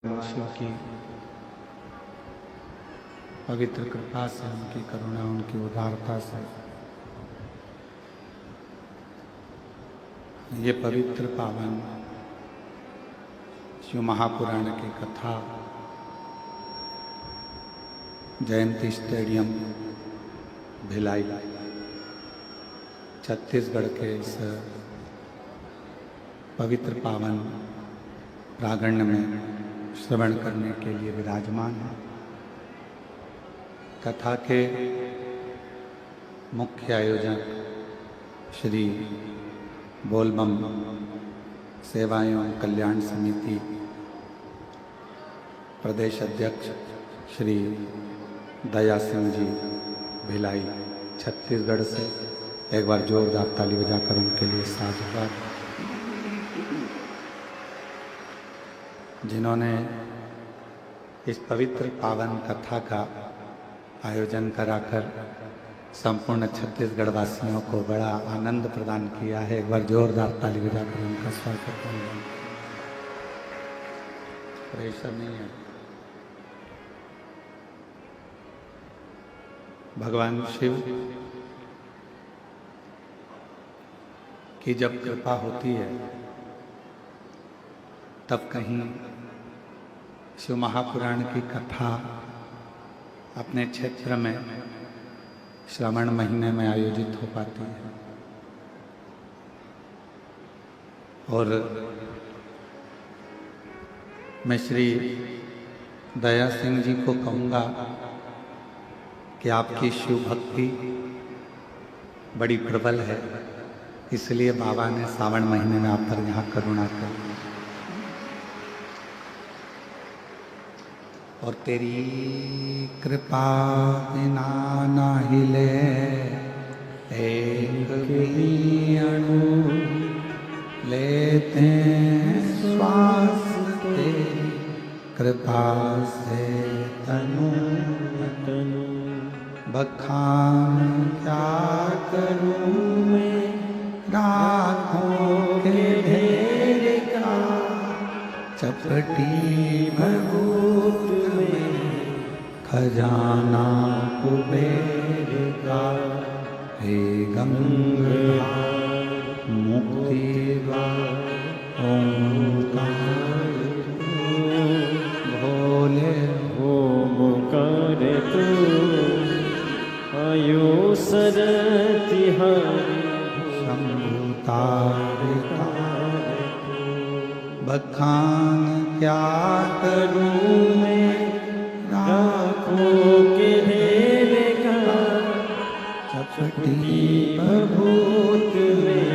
शिव की पवित्र कृपा से, उनकी करुणा, उनकी उदारता से ये पवित्र पावन शिव महापुराण की कथा जयंती स्टेडियम भिलाई छत्तीसगढ़ के इस पवित्र पावन प्रांगण में श्रवण करने के लिए विराजमान है। कथा के मुख्य आयोजक श्री बोलबम सेवा एवं कल्याण समिति प्रदेश अध्यक्ष श्री दया सिंह जी भिलाई छत्तीसगढ़ से एक बार जोरदार ताली बजाकर उनके लिए साधुवाद। जिन्होंने इस पवित्र पावन कथा का आयोजन कराकर संपूर्ण छत्तीसगढ़ वासियों को बड़ा आनंद प्रदान किया है। एक बार जोरदार ताली बजाकर उनका स्वागत करें। प्रेशर नहीं है। भगवान शिव की जब कृपा होती है तब कहीं शिव महापुराण की कथा अपने क्षेत्र में श्रावण महीने में आयोजित हो पाती है। और मैं श्री दया सिंह जी को कहूँगा कि आपकी शिव भक्ति बड़ी प्रबल है, इसलिए बाबा ने सावन महीने में आप पर यहाँ करुणा कर और तेरी कृपा बिना ना हिले एक भी अणु लेते श्वास तेरी कृपा से तनु बखान क्या करूं मैं राखों के ढेर का चपटी भभूत खजाना कुबेर का हे गंगा मुक्ति ओंकार भोले ओंकार तू आयो सरतिहारी शंभुतारिका बखान क्या करूं मैं राखों के ढेर का चपटी भभूत में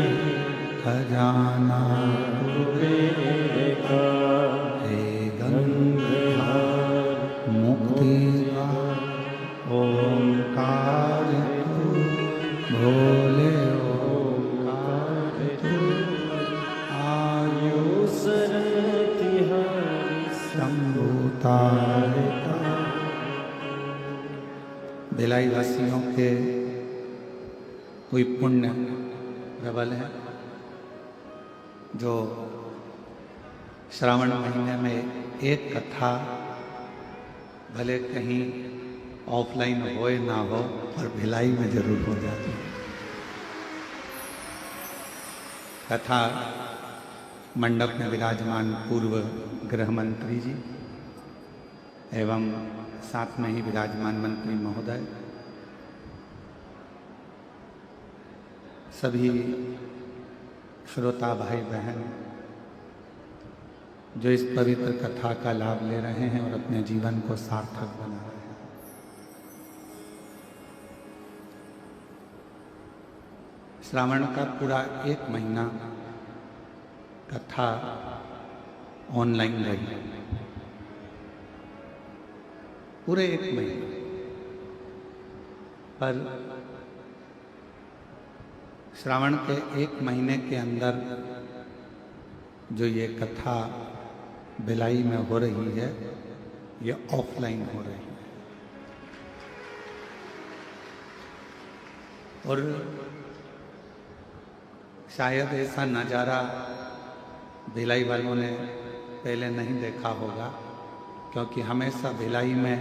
खजाना कुबेर का हे गंगा मुक्ति ओंकार तू भोले ओंकार तू आयो सरतिहारी शंभुतारिका। भिलाई वासियों के कोई पुण्य प्रबल है जो श्रावण महीने में एक कथा भले कहीं ऑफलाइन हो ना हो पर भिलाई में जरूर हो जाती है। कथा मंडप में विराजमान पूर्व गृह मंत्री जी एवं साथ में ही विराजमान मंत्री महोदय, सभी श्रोता भाई बहन जो इस पवित्र कथा का लाभ ले रहे हैं और अपने जीवन को सार्थक बना रहे हैं। श्रावण का पूरा एक महीना कथा ऑनलाइन रही, पूरे एक महीने पर श्रावण के एक महीने के अंदर जो ये कथा भिलाई में हो रही है ये ऑफलाइन हो रही है। और शायद ऐसा नज़ारा भिलाई वालों ने पहले नहीं देखा होगा। क्योंकि हमेशा भिलाई में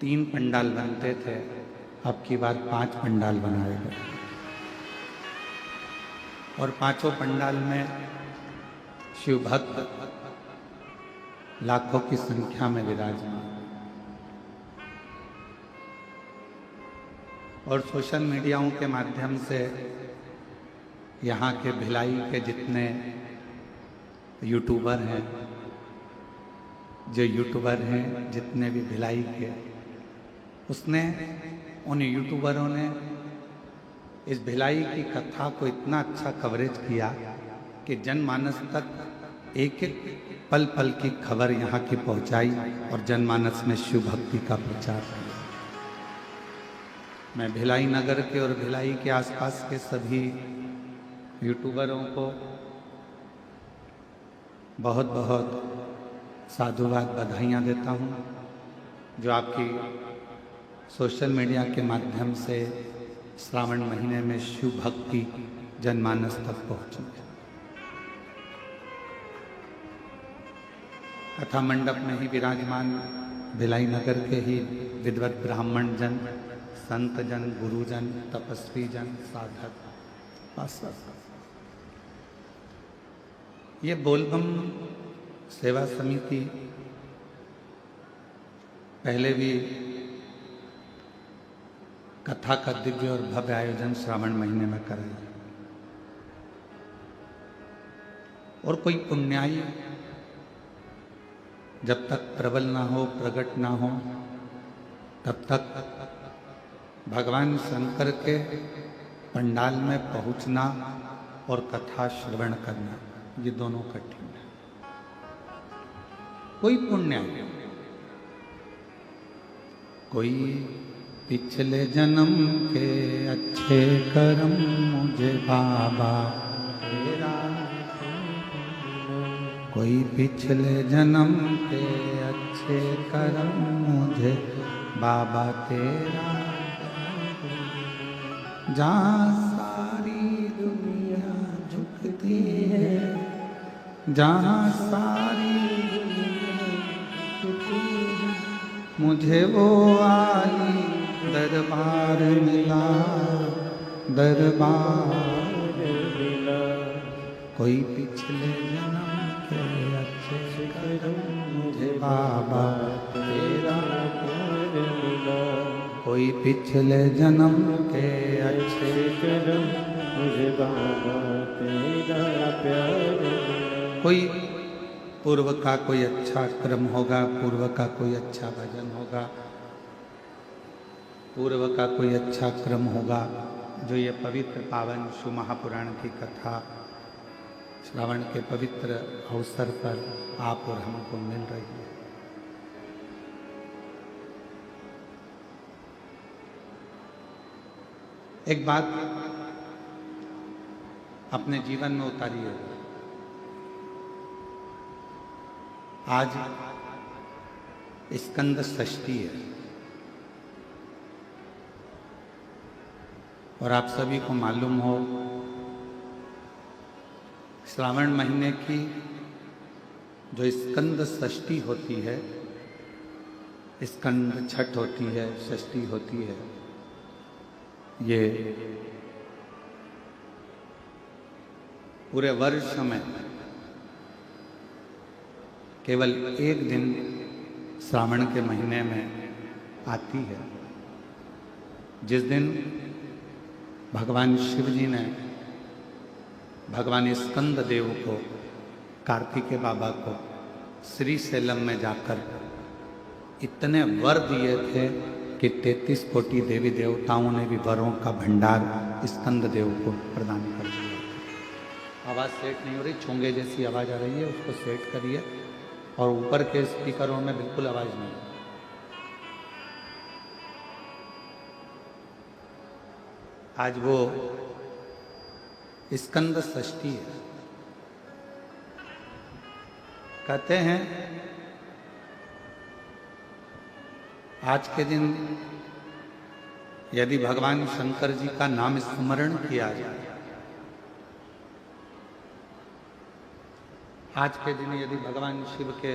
3 पंडाल बनते थे, अब की बार 5 पंडाल बनाए गए और 5 पंडाल में शिव भक्त लाखों की संख्या में विराजमान। और सोशल मीडियाओं के माध्यम से यहाँ के भिलाई के जितने यूट्यूबर हैं, जितने भी भिलाई के, उन यूट्यूबरों ने इस भिलाई की कथा को इतना अच्छा कवरेज किया कि जनमानस तक एक एक पल पल की खबर यहाँ की पहुँचाई और जनमानस में शिव भक्ति का प्रचार किया। मैं भिलाई नगर के और भिलाई के आसपास के सभी यूट्यूबरों को बहुत बहुत साधुवाद, बधाइयाँ देता हूँ, जो आपकी सोशल मीडिया के माध्यम से श्रावण महीने में शिव भक्ति जनमानस तक पहुँची है। कथा मंडप में ही विराजमान भिलाई नगर के ही विद्वत ब्राह्मण जन, संत जन, गुरुजन, तपस्वी जन, साधक, ये बोलबम सेवा समिति पहले भी कथा का दिव्य और भव्य आयोजन श्रावण महीने में कराया और कोई पुण्याई जब तक प्रबल ना हो, प्रकट ना हो, तब तक भगवान शंकर के पंडाल में पहुंचना और कथा श्रवण करना, ये दोनों कठिन है। कोई पुण्य, कोई पिछले जन्म के अच्छे कर्म मुझे बाबा तेरा, कोई पिछले जन्म के अच्छे कर्म मुझे बाबा तेरा, जहाँ सारी दुनिया झुकती है, जहाँ सारी दुनिया झुकती है, मुझे वो आली दरबार मिला, दरबार मिला। कोई पिछले जन्म के अच्छे कर्म मुझे बाबा तेरा प्यार मिला, कोई पिछले जन्म के अच्छे कर्म मुझे बाबा तेरा प्यार मिला। कोई पूर्व का कोई अच्छा क्रम होगा, पूर्व का कोई अच्छा भजन होगा, पूर्व का कोई अच्छा क्रम होगा, जो ये पवित्र पावन शिव महापुराण की कथा श्रावण के पवित्र अवसर पर आप और हमको मिल रही है। एक बात अपने जीवन में उतारिए। आज स्कंद षष्ठी है और आप सभी को मालूम हो श्रावण महीने की जो स्कंद षष्ठी होती है, स्कंद छठ होती है, षष्ठी होती है, ये पूरे वर्ष में केवल एक दिन श्रावण के महीने में आती है, जिस दिन भगवान शिव जी ने भगवान स्कंद देव को, कार्तिकेय बाबा को श्री सैलम में जाकर इतने वर दिए थे कि 33 कोटि देवी देवताओं ने भी वरों का भंडार स्कंद देव को प्रदान कर दिया। आवाज़ सेट नहीं हो रही, चोंगे जैसी आवाज़ आ रही है, उसको सेट करिए और ऊपर के स्पीकरों में बिल्कुल आवाज़ नहीं। आज वो स्कंद षष्ठी है। कहते हैं आज के दिन यदि भगवान शंकर जी का नाम स्मरण किया जाए, आज के दिन यदि भगवान शिव के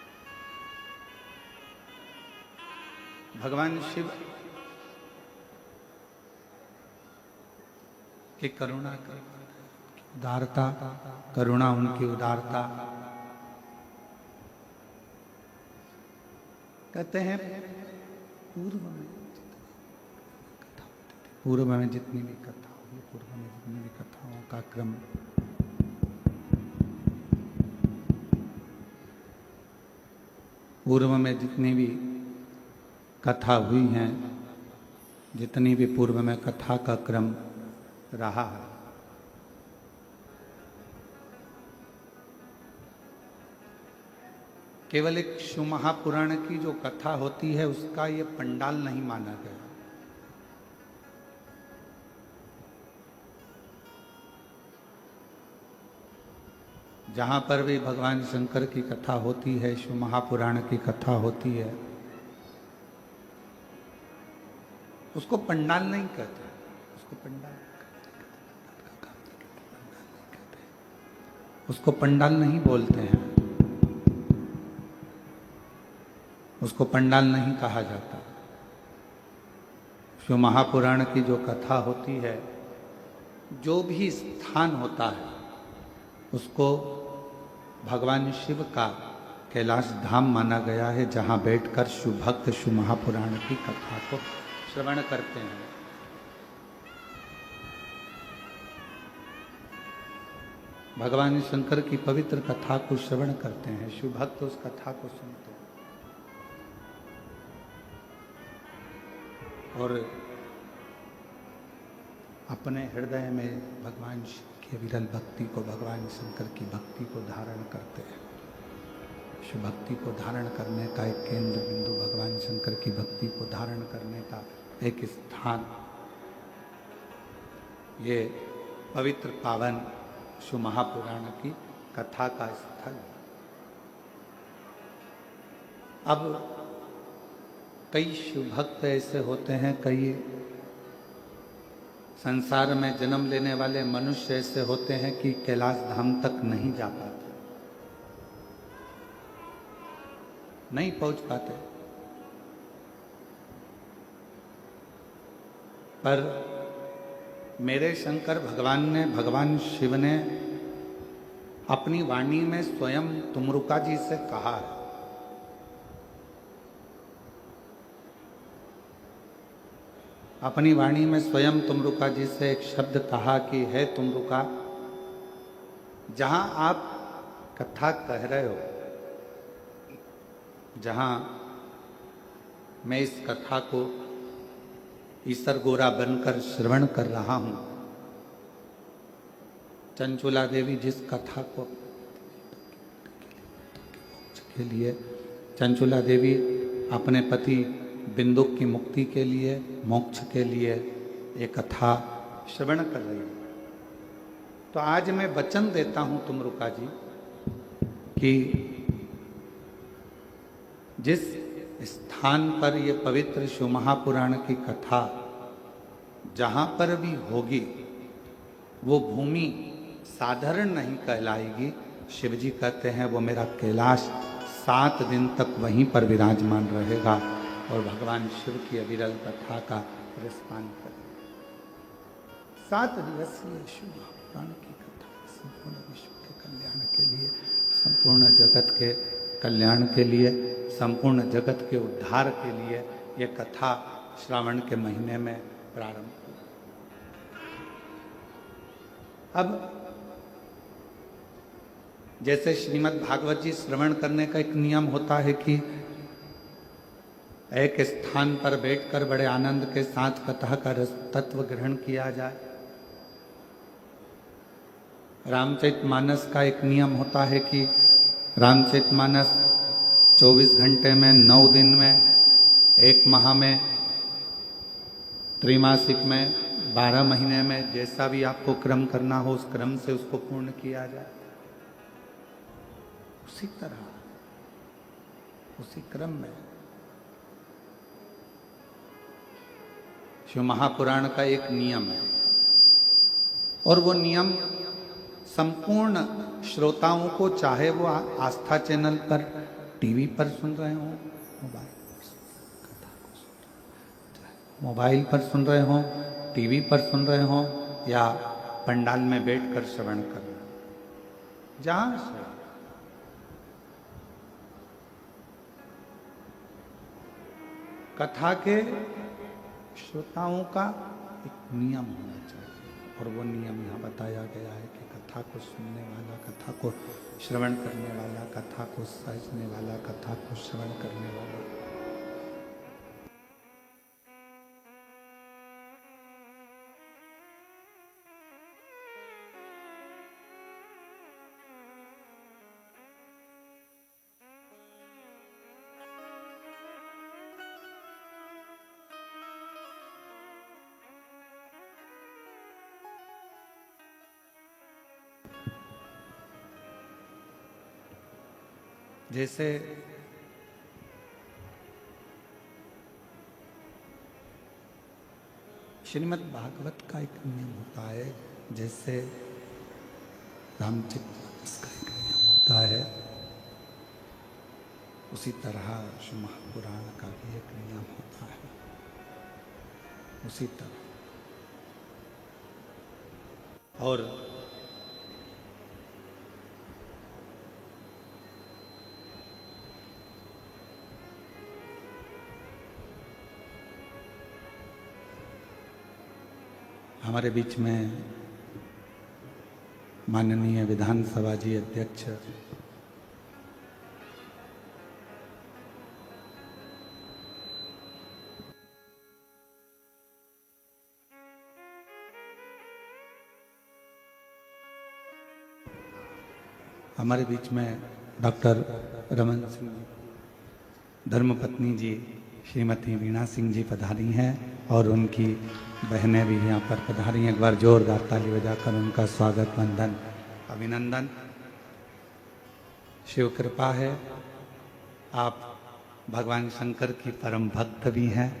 भगवान शिव की करुणा की उदारता, करुणा उनकी उदारता। कहते हैं पूर्व में जितनी भी कथा हुई, पूर्व में जितनी भी कथाओं का क्रम पूर्व में जितनी भी कथा हुई हैं, जितनी भी पूर्व में कथा का क्रम रहा है, केवल एक शिव महापुराण की जो कथा होती है उसका ये पंडाल नहीं माना गया। जहां पर भी भगवान शंकर की कथा होती है, शिव महापुराण की कथा होती है, उसको पंडाल नहीं कहते, उसको पंडाल उसको पंडाल नहीं बोलते हैं, उसको पंडाल नहीं कहा जाता। शिव महापुराण की जो कथा होती है, जो भी स्थान होता है, उसको भगवान शिव का कैलाश धाम माना गया है, जहाँ बैठकर शिव भक्त शिव महापुराण की कथा को श्रवण करते हैं। भगवान शंकर की पवित्र कथा को श्रवण करते हैं, शिव भक्त उस कथा को सुनते हैं और अपने हृदय में भगवान शिव की विरल भक्ति को, भगवान शंकर की भक्ति को धारण करते हैं। शिव भक्ति को धारण करने का एक केंद्र बिंदु, भगवान शंकर की भक्ति को धारण करने का एक स्थान, ये पवित्र पावन शिव महापुराण की कथा का स्थल। अब कई शिव भक्त ऐसे होते हैं, कई संसार में जन्म लेने वाले मनुष्य ऐसे होते हैं कि कैलाश धाम तक नहीं जा पाते, नहीं पहुंच पाते। पर मेरे शंकर भगवान ने, भगवान शिव ने अपनी वाणी में स्वयं तुमरुका जी से कहा है, अपनी वाणी में स्वयं तुमरुका जी से एक शब्द कहा कि है तुमरुका, जहां आप कथा कह रहे हो, जहां मैं इस कथा को ईसर गोरा बनकर श्रवण कर रहा हूं, चंचुला देवी जिस कथा को के लिए, चंचुला देवी अपने पति बिंदुक की मुक्ति के लिए, मोक्ष के लिए ये कथा श्रवण कर रही है। तो आज मैं वचन देता हूं तुमरुका जी कि जिस स्थान पर ये पवित्र शिव महापुराण की कथा जहां पर भी होगी, वो भूमि साधारण नहीं कहलाएगी। शिव जी कहते हैं वो मेरा कैलाश 7 दिन तक वहीं पर विराजमान रहेगा और भगवान शिव की अविरल कथा का रसपान करेगा। 7 दिवसीय शिव महापुराण की कथा संपूर्ण विश्व के कल्याण के लिए, संपूर्ण जगत के कल्याण के लिए, संपूर्ण जगत के उद्धार के लिए ये कथा श्रावण के महीने में प्रारंभ हुई। अब जैसे श्रीमद् भागवत जी श्रवण करने का एक नियम होता है कि एक स्थान पर बैठकर बड़े आनंद के साथ कथा का रस तत्व ग्रहण किया जाए, रामचरितमानस का एक नियम होता है कि रामचरितमानस 24 घंटे में, 9 दिन में, 1 माह में, त्रैमासिक में, 12 महीने में, जैसा भी आपको क्रम करना हो उस क्रम से उसको पूर्ण किया जाए। उसी तरह, उसी क्रम में शिव महापुराण का एक नियम है और वो नियम संपूर्ण श्रोताओं को, चाहे वो आस्था चैनल पर, टीवी पर सुन रहे हो, मोबाइल पर कथा को सुन, मोबाइल पर सुन रहे हो, टीवी पर सुन रहे हो, या पंडाल में बैठकर श्रवण कर रहे हो, जहां से कथा के श्रोताओं का एक नियम होना चाहिए, और वो नियम यहाँ बताया गया है कि कथा को सुनने वाला, कथा को श्रवण करने वाला, कथा को समझने वाला, कथा को श्रवण करने वाला जैसे श्रीमद् भागवत का एक नियम होता है, जैसे रामचरित मानस का एक नियम होता है, उसी तरह शिव महापुराण का भी एक नियम होता है, उसी तरह। और हमारे बीच में माननीय विधानसभा जी अध्यक्ष हमारे बीच में डॉक्टर रमन सिंह जी, धर्मपत्नी जी श्रीमती वीणा सिंह जी पधारी हैं, और उनकी बहनें भी यहाँ पर पधारी हैं। एक बार जोरदार ताली बजाकर उनका स्वागत, वंदन, अभिनंदन। शिव कृपा है, आप भगवान शंकर की परम भक्त भी हैं,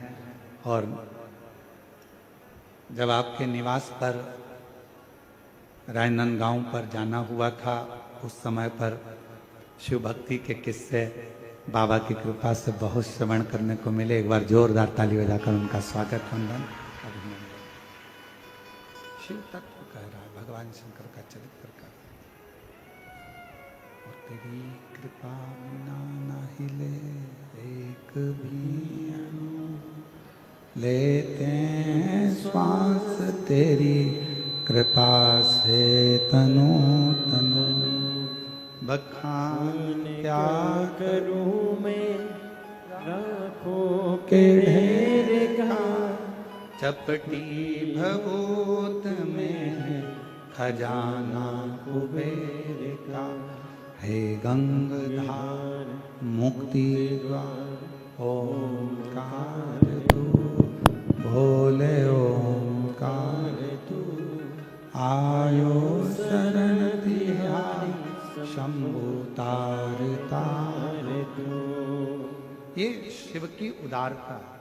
और जब आपके निवास पर राजनांदगांव पर जाना हुआ था, उस समय पर शिव भक्ति के किस्से बाबा की कृपा से बहुत श्रवण करने को मिले। एक बार जोरदार ताली बजाकर उनका स्वागत, वंदन, अभिनंदन। शिव तत्व कह रहा है, भगवान शंकर का चरित्र कर रहा है। और तेरी कृपा बिना ना हिले एक भी अणु, लेते हैं श्वास तेरी कृपा से तनु तनु, बखान क्या करूं मैं राखों के ढेर का, चपटी भगोत में खजाना कुबेर का, हे गंगाधार मुक्ति द्वार ओंकार तू, भोले ओंकार तू, आयो शरण तिहारी शंभु तार तार तू। ये शिव की उदारता है।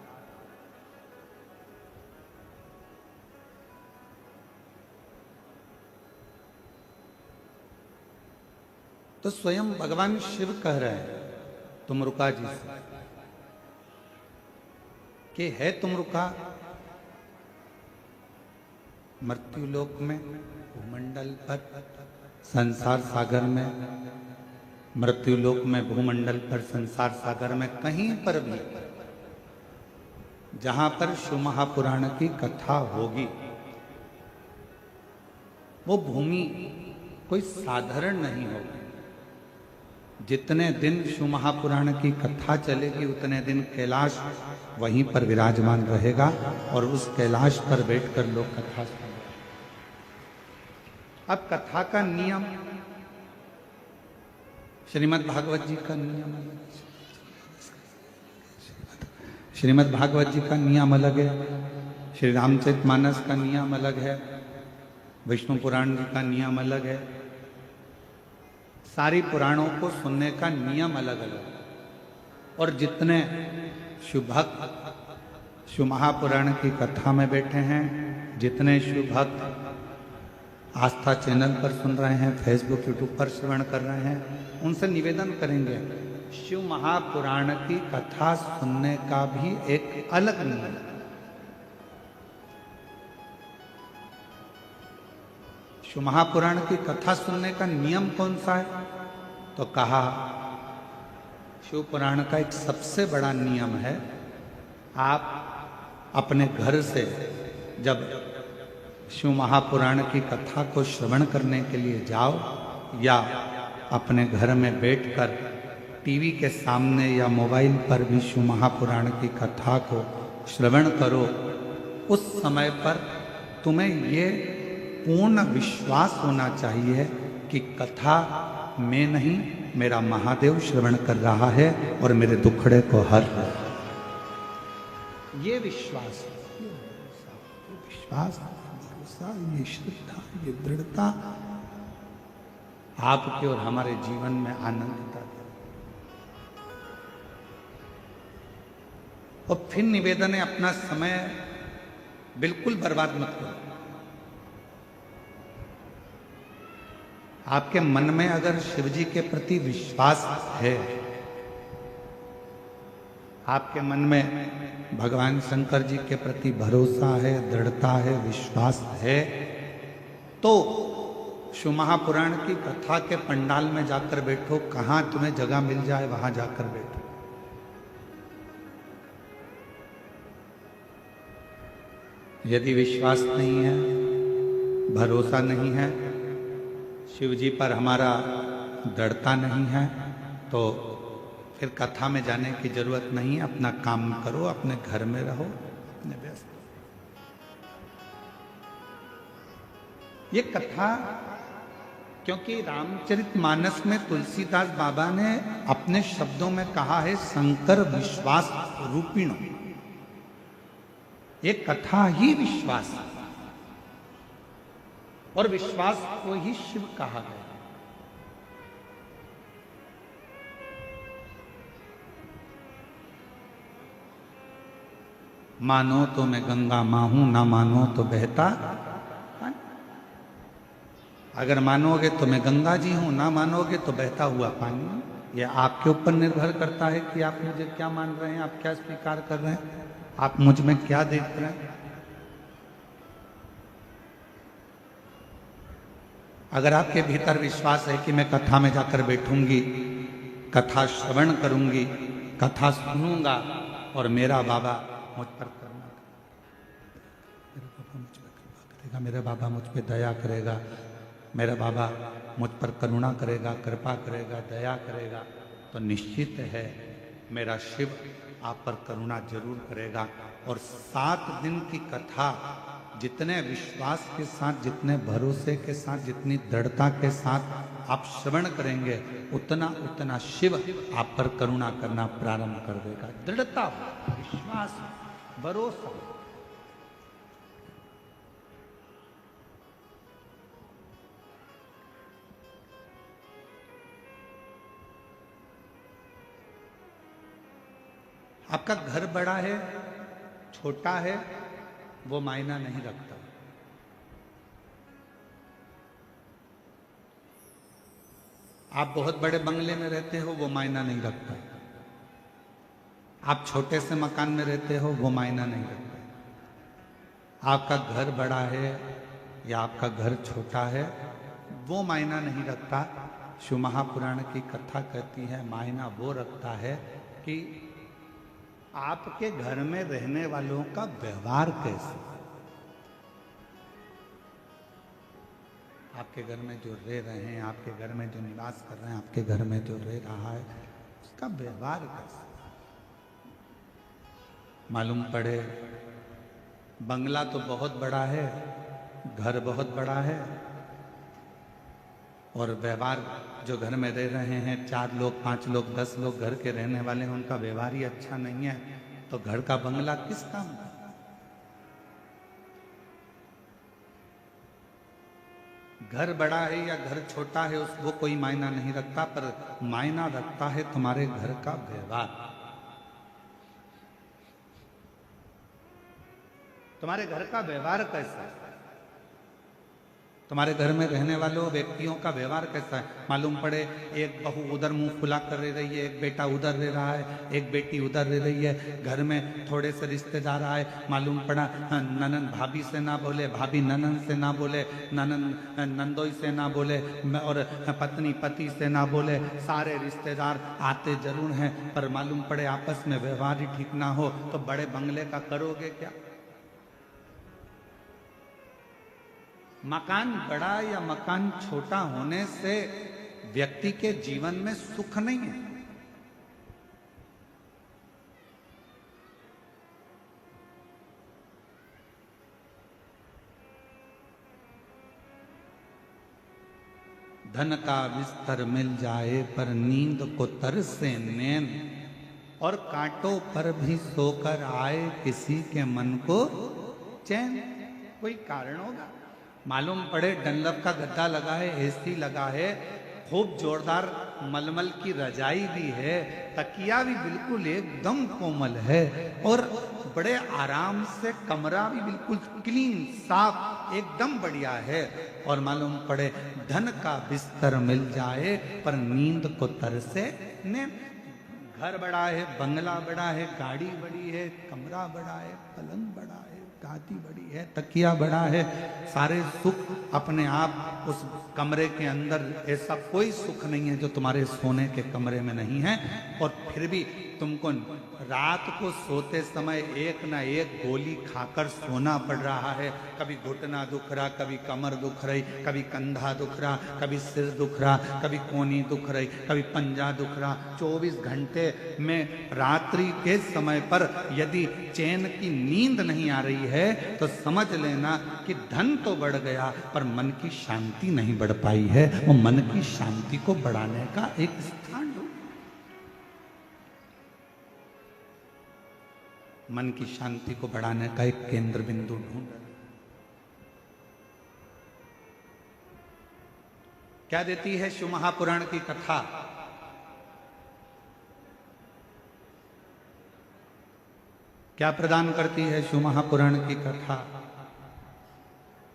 तो स्वयं भगवान शिव कह रहे हैं तुमरुका जी से कि है तुमरुका मृत्युलोक में, भूमंडल पर, संसार सागर में, मृत्युलोक में, भूमंडल पर, संसार सागर में, कहीं पर भी जहां पर शिव महापुराण की कथा होगी, वो भूमि कोई साधारण नहीं होगी। जितने दिन शिव महापुराण की कथा चलेगी, उतने दिन कैलाश वहीं पर विराजमान रहेगा, और उस कैलाश पर बैठकर लोग कथा सुनेंगे। अब कथा का नियम, श्रीमद् भागवत जी का नियम अलग है, श्रीमद् भागवत जी का नियम अलग है, श्री रामचरित मानस का नियम अलग है, विष्णु पुराण जी का नियम अलग है। सारी पुराणों को सुनने का नियम अलग अलग है। और जितने शिव भक्त शिव महापुराण की कथा में बैठे हैं, जितने शिव भक्त आस्था चैनल पर सुन रहे हैं, फेसबुक यूट्यूब पर श्रवण कर रहे हैं, उनसे निवेदन करेंगे, शिव महापुराण की कथा सुनने का भी एक अलग नियम है। शिव महापुराण की कथा सुनने का नियम कौन सा है? तो कहा शिव पुराण का एक सबसे बड़ा नियम है, आप अपने घर से जब शिव महापुराण की कथा को श्रवण करने के लिए जाओ या अपने घर में बैठकर टीवी के सामने या मोबाइल पर भी शिव महापुराण की कथा को श्रवण करो, उस समय पर तुम्हें ये पूर्ण विश्वास होना चाहिए कि कथा मैं नहीं, मेरा महादेव श्रवण कर रहा है और मेरे दुखड़े को हर रहा है। ये विश्वास, ये विश्वास, भरोसा, ये श्रद्धा, ये दृढ़ता आपके और हमारे जीवन में आनंद देता है। और फिर निवेदन है, अपना समय बिल्कुल बर्बाद मत करो। आपके मन में अगर शिव जी के प्रति विश्वास है, आपके मन में भगवान शंकर जी के प्रति भरोसा है, दृढ़ता है, विश्वास है, तो शिव महापुराण की कथा के पंडाल में जाकर बैठो, कहां तुम्हें जगह मिल जाए वहां जाकर बैठो। यदि विश्वास नहीं है, भरोसा नहीं है, शिव जी पर हमारा दृढ़ता नहीं है, तो फिर कथा में जाने की जरूरत नहीं है। अपना काम करो, अपने घर में रहो, अपने व्यस्त। ये कथा, क्योंकि रामचरितमानस में तुलसीदास बाबा ने अपने शब्दों में कहा है शंकर विश्वास रूपिणो। ये कथा ही विश्वास है और विश्वास को ही शिव कहा गया। मानो तो मैं गंगा मां हूं, ना मानो तो बहता। अगर मानोगे तो मैं गंगा जी हूं, ना मानोगे तो बहता हुआ पानी। यह आपके ऊपर निर्भर करता है कि आप मुझे क्या मान रहे हैं, आप क्या स्वीकार कर रहे हैं, आप मुझ में क्या देख रहे हैं। अगर आपके भीतर विश्वास है कि मैं कथा में जाकर बैठूंगी, कथा श्रवण करूंगी, कथा सुनूंगा और मेरा बाबा मुझ पर करुणा करेगा, मेरा बाबा मुझ पे दया करेगा, मेरा बाबा मुझ पर करुणा करेगा, कृपा करेगा, दया करेगा, तो निश्चित है मेरा शिव आप पर करुणा जरूर करेगा। और 7 दिन की कथा जितने विश्वास के साथ, जितने भरोसे के साथ, जितनी दृढ़ता के साथ आप श्रवण करेंगे, उतना उतना शिव आप पर करुणा करना प्रारंभ कर देगा। दृढ़ता, विश्वास, भरोसा। आपका घर बड़ा है, छोटा है, वो मायना नहीं रखता। आप बहुत बड़े बंगले में रहते हो, वो मायना नहीं रखता। आप छोटे से मकान में रहते हो, वो मायना नहीं रखता। आपका घर बड़ा है या आपका घर छोटा है, वो मायना नहीं रखता। शिव महापुराण की कथा कहती है मायना वो रखता है कि आपके घर में रहने वालों का व्यवहार कैसे, आपके घर में जो रह रहे हैं, आपके घर में जो निवास कर रहे हैं, आपके घर में जो रह रहा है, उसका व्यवहार कैसे। मालूम पड़े बंगला तो बहुत बड़ा है, घर बहुत बड़ा है, और व्यवहार जो घर में रह रहे हैं 4 लोग, 5 लोग, 10 लोग घर के रहने वाले हैं, उनका व्यवहार ही अच्छा नहीं है, तो घर का बंगला किस काम का। घर बड़ा है या घर छोटा है वो कोई मायना नहीं रखता, पर मायना रखता है तुम्हारे घर का व्यवहार। तुम्हारे घर का व्यवहार कैसा है, तुम्हारे घर में रहने वालों व्यक्तियों का व्यवहार कैसा है? मालूम पड़े एक बहू उधर मुंह फुला कर रह रही है, एक बेटा उधर रह रहा है, एक बेटी उधर रह रही है, घर में थोड़े से रिश्तेदार आए, मालूम पड़ा ननन भाभी से ना बोले, भाभी ननन से ना बोले, ननन नंदोई से ना बोले, और पत्नी पति से ना बोले, सारे रिश्तेदार आते जरूर हैं, पर मालूम पड़े आपस में व्यवहार ही ठीक ना हो तो बड़े बंगले का करोगे क्या? मकान बड़ा या मकान छोटा होने से व्यक्ति के जीवन में सुख नहीं है। धन का बिस्तर मिल जाए पर नींद को तरसे नैन, और कांटों पर भी सोकर आए किसी के मन को चैन। कोई कारण होगा, मालूम पड़े डनलप का गद्दा लगा है, एसी लगा है, खूब जोरदार मलमल की रजाई भी है, तकिया भी बिल्कुल एकदम कोमल है, और बड़े आराम से कमरा भी बिल्कुल क्लीन साफ एकदम बढ़िया है, और मालूम पड़े धन का बिस्तर मिल जाए पर नींद को तरसे नींद। घर बड़ा है, बंगला बड़ा है, गाड़ी बड़ी है, कमरा बड़ा है, पलंग बड़ा है, गादी बड़ी है, तकिया बड़ा है, सारे सुख अपने आप उस कमरे के अंदर। ऐसा कोई सुख नहीं है जो तुम्हारे सोने के कमरे में नहीं है, और फिर भी तुमको रात को सोते समय एक ना एक गोली खाकर सोना पड़ रहा है। कभी घुटना दुख रहा, कभी कमर दुख रही, कभी कंधा दुख रहा, कभी सिर दुख रहा, कभी कोनी दुख रही, कभी पंजा दुख रहा। 24 घंटे में रात्रि के समय पर यदि चैन की नींद नहीं आ रही है तो समझ लेना कि धन तो बढ़ गया पर मन की शांति नहीं बढ़ पाई है। वो मन की शांति को बढ़ाने का एक स्थान ढूंढ, मन की शांति को बढ़ाने का एक केंद्र बिंदु ढूंढ। क्या देती है शिव महापुराण की कथा? क्या प्रदान करती है शिव महापुराण की कथा?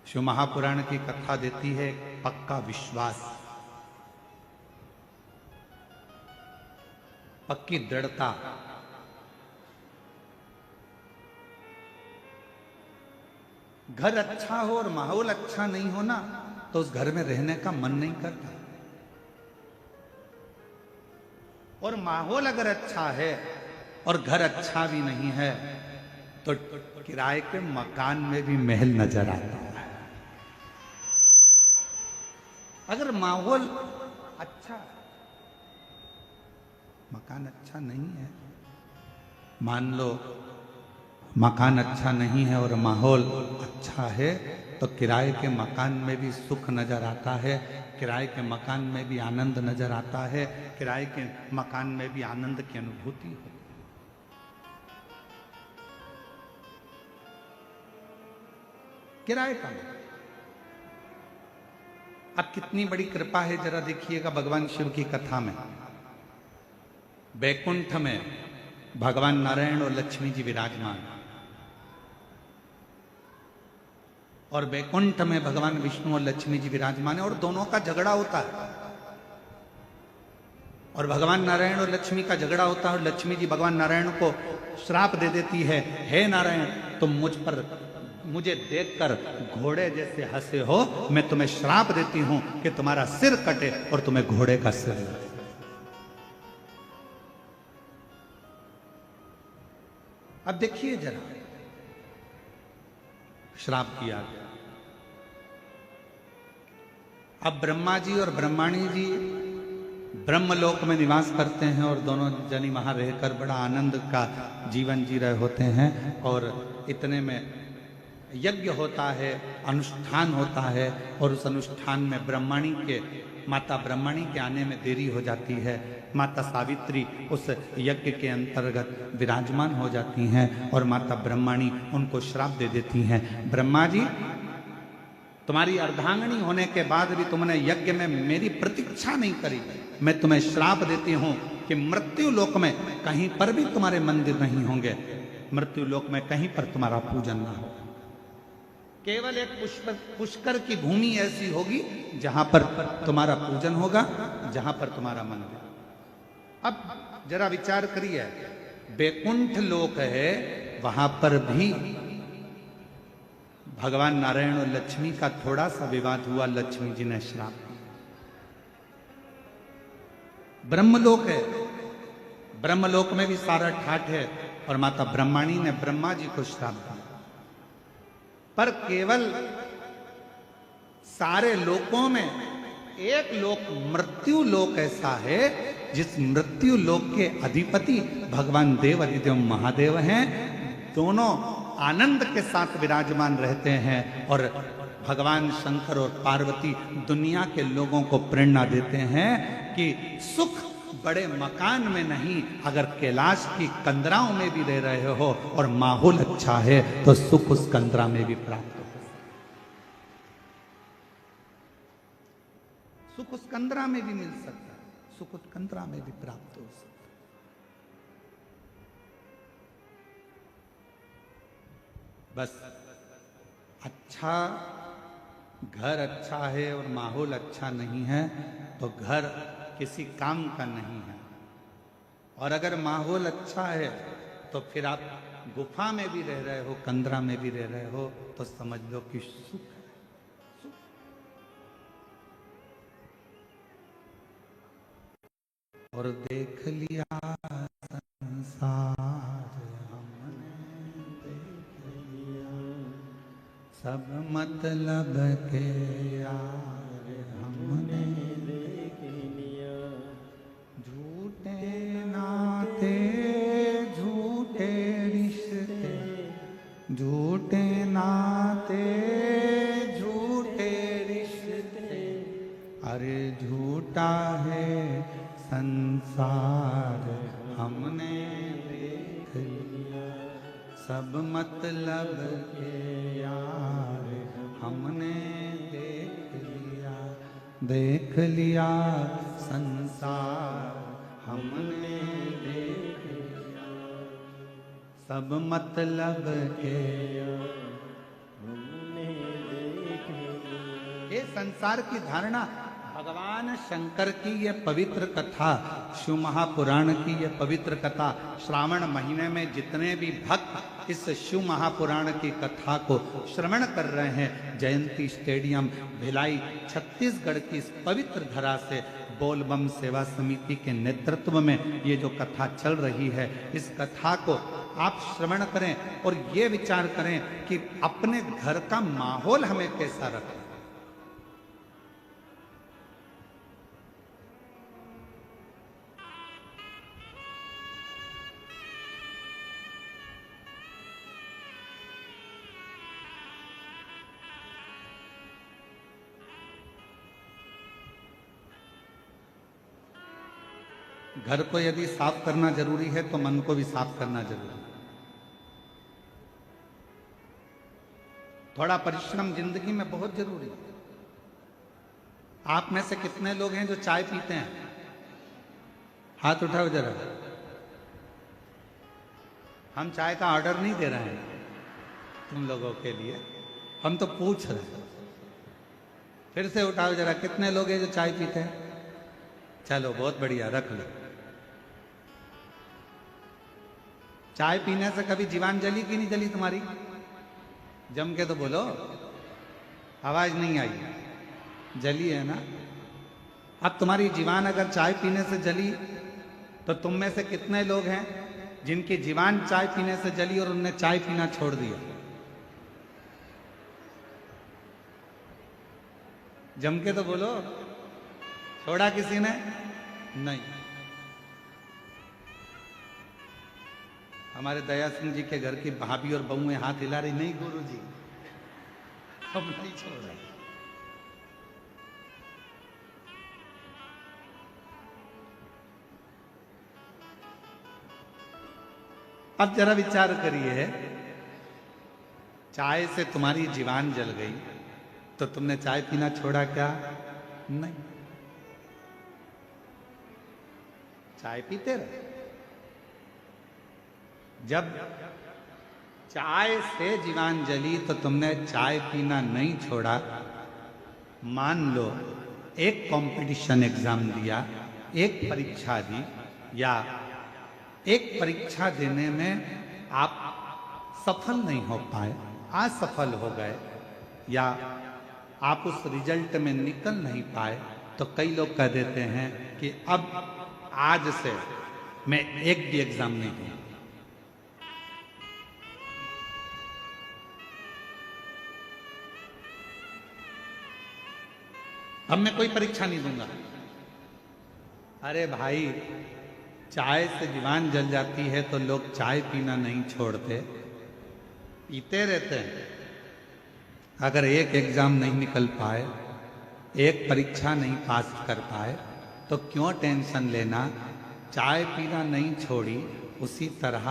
शिव महापुराण की कथा देती है पक्का विश्वास, पक्की दृढ़ता। घर अच्छा हो और माहौल अच्छा नहीं हो ना तो उस घर में रहने का मन नहीं करता, और माहौल अगर अच्छा है और घर अच्छा भी नहीं है तो किराए के मकान में भी महल नजर आता है। अगर माहौल अच्छा, मकान अच्छा नहीं है, मान लो मकान अच्छा नहीं है और माहौल अच्छा है तो किराए के मकान में भी सुख नजर आता है, किराए के मकान में भी आनंद नजर आता है, किराए के मकान में भी आनंद की अनुभूति हो। किराए का अब कितनी बड़ी कृपा है जरा देखिएगा भगवान शिव की कथा में। बैकुंठ में भगवान नारायण और लक्ष्मी जी विराजमान, और बैकुंठ में भगवान विष्णु और लक्ष्मी जी विराजमान है, और दोनों का झगड़ा होता है, और भगवान नारायण और लक्ष्मी का झगड़ा होता है, और लक्ष्मी जी भगवान नारायण को श्राप दे देती है, हे नारायण तुम मुझे देखकर घोड़े जैसे हंसे हो, मैं तुम्हें श्राप देती हूं कि तुम्हारा सिर कटे और तुम्हें घोड़े का सिर लगे। अब देखिए जरा, श्राप किया गया। अब ब्रह्मा जी और ब्रह्माणी जी ब्रह्मलोक में निवास करते हैं, और दोनों जनी वहां रहकर बड़ा आनंद का जीवन जी रहे होते हैं, और इतने में यज्ञ होता है, अनुष्ठान होता है, और उस अनुष्ठान में माता ब्रह्मणी के आने में देरी हो जाती है। माता सावित्री उस यज्ञ के अंतर्गत विराजमान हो जाती हैं, और माता ब्रह्मणी उनको श्राप दे देती हैं, ब्रह्मा जी तुम्हारी अर्धांगिनी होने के बाद भी तुमने यज्ञ में मेरी प्रतीक्षा नहीं करी, मैं तुम्हें श्राप देती हूं कि मृत्यु लोक में कहीं पर भी तुम्हारे मंदिर नहीं होंगे, मृत्यु लोक में कहीं पर तुम्हारा पूजन ना हो। केवल एक पुष्कर की भूमि ऐसी होगी जहां पर तुम्हारा पूजन होगा, जहां पर तुम्हारा मंदिर। अब जरा विचार करिए, बैकुंठ लोक है, वहां पर भी भगवान नारायण और लक्ष्मी का थोड़ा सा विवाद हुआ, लक्ष्मी जी ने श्राप दिया। ब्रह्मलोक है, ब्रह्मलोक में भी सारा ठाठ है, और माता ब्रह्माणी ने ब्रह्मा जी को श्राप दिया। पर केवल सारे लोकों में एक लोक मृत्यु लोक ऐसा है, जिस मृत्यु लोक के अधिपति भगवान देव अधिदेव महादेव हैं। दोनों आनंद के साथ विराजमान रहते हैं, और भगवान शंकर और पार्वती दुनिया के लोगों को प्रेरणा देते हैं कि सुख बड़े मकान में नहीं, अगर कैलाश की कंदराओं में भी रह रहे हो और माहौल अच्छा है तो सुख उस कंदरा में भी प्राप्त हो। सुख उस कंदरा में भी मिल सकता है, सुख उस कंदरा में भी प्राप्त हो सकता है। बस अच्छा घर अच्छा है और माहौल अच्छा नहीं है तो घर किसी काम का नहीं है। और अगर माहौल अच्छा है तो फिर आप गुफा में भी रह रहे हो, कंदरा में भी रह रहे हो, तो समझ लो कि सुख है। और देख लिया संसार हमने, देख लिया सब मतलब के यार हमने देख लिया। झूठे नाते झूठे रिश्ते, झूठे नाते झूठे रिश्ते, अरे झूठा है संसार हमने देख लिया। सब मतलब के यार हमने देख लिया, देख लिया संसार हमने देख लिया। सब मतलब के यार हमने देख लिया। ये संसार की धारणा भगवान शंकर की ये पवित्र कथा, शिव महापुराण की ये पवित्र कथा, श्रावण महीने में जितने भी भक्त इस शिव महापुराण की कथा को श्रवण कर रहे हैं, जयंती स्टेडियम भिलाई छत्तीसगढ़ की इस पवित्र धरा से बोलबम सेवा समिति के नेतृत्व में ये जो कथा चल रही है, इस कथा को आप श्रवण करें और ये विचार करें कि अपने घर का माहौल हमें कैसा रखें। घर को यदि साफ करना जरूरी है तो मन को भी साफ करना जरूरी है। थोड़ा परिश्रम जिंदगी में बहुत जरूरी है। आप में से कितने लोग हैं जो चाय पीते हैं? हाथ उठाओ जरा। हम चाय का ऑर्डर नहीं दे रहे हैं तुम लोगों के लिए, हम तो पूछ रहे हैं। फिर से उठाओ जरा, कितने लोग हैं जो चाय पीते हैं? चलो बहुत बढ़िया, रख लो। चाय पीने से कभी जीवान जली कि नहीं जली तुम्हारी? जम के तो बोलो, आवाज नहीं आई। जली है ना? अब तुम्हारी जीवान अगर चाय पीने से जली तो तुम में से कितने लोग हैं जिनकी जीवान चाय पीने से जली और उनने चाय पीना छोड़ दिया? जम के तो बोलो, छोड़ा किसी ने? नहीं। हमारे दया सिंह जी के घर की भाभी और बहुएं हाथ हिला रही, नहीं गुरुजी हम नहीं छोड़ रहे। अब जरा विचार करिए, चाय से तुम्हारी जीवान जल गई तो तुमने चाय पीना छोड़ा क्या? नहीं, चाय पीते रहे। जब चाय से जीवान जली तो तुमने चाय पीना नहीं छोड़ा। मान लो एक कंपटीशन एग्जाम दिया, एक परीक्षा दी, या एक परीक्षा देने में आप सफल नहीं हो पाए, असफल हो गए, या आप उस रिजल्ट में निकल नहीं पाए, तो कई लोग कह देते हैं कि अब आज से मैं एक भी एग्जाम नहीं दूंगा। अब मैं कोई परीक्षा नहीं दूंगा। अरे भाई, चाय से जीवान जल जाती है तो लोग चाय पीना नहीं छोड़ते, पीते रहते हैं। अगर एक एग्जाम नहीं निकल पाए, एक परीक्षा नहीं पास कर पाए, तो क्यों टेंशन लेना। चाय पीना नहीं छोड़ी, उसी तरह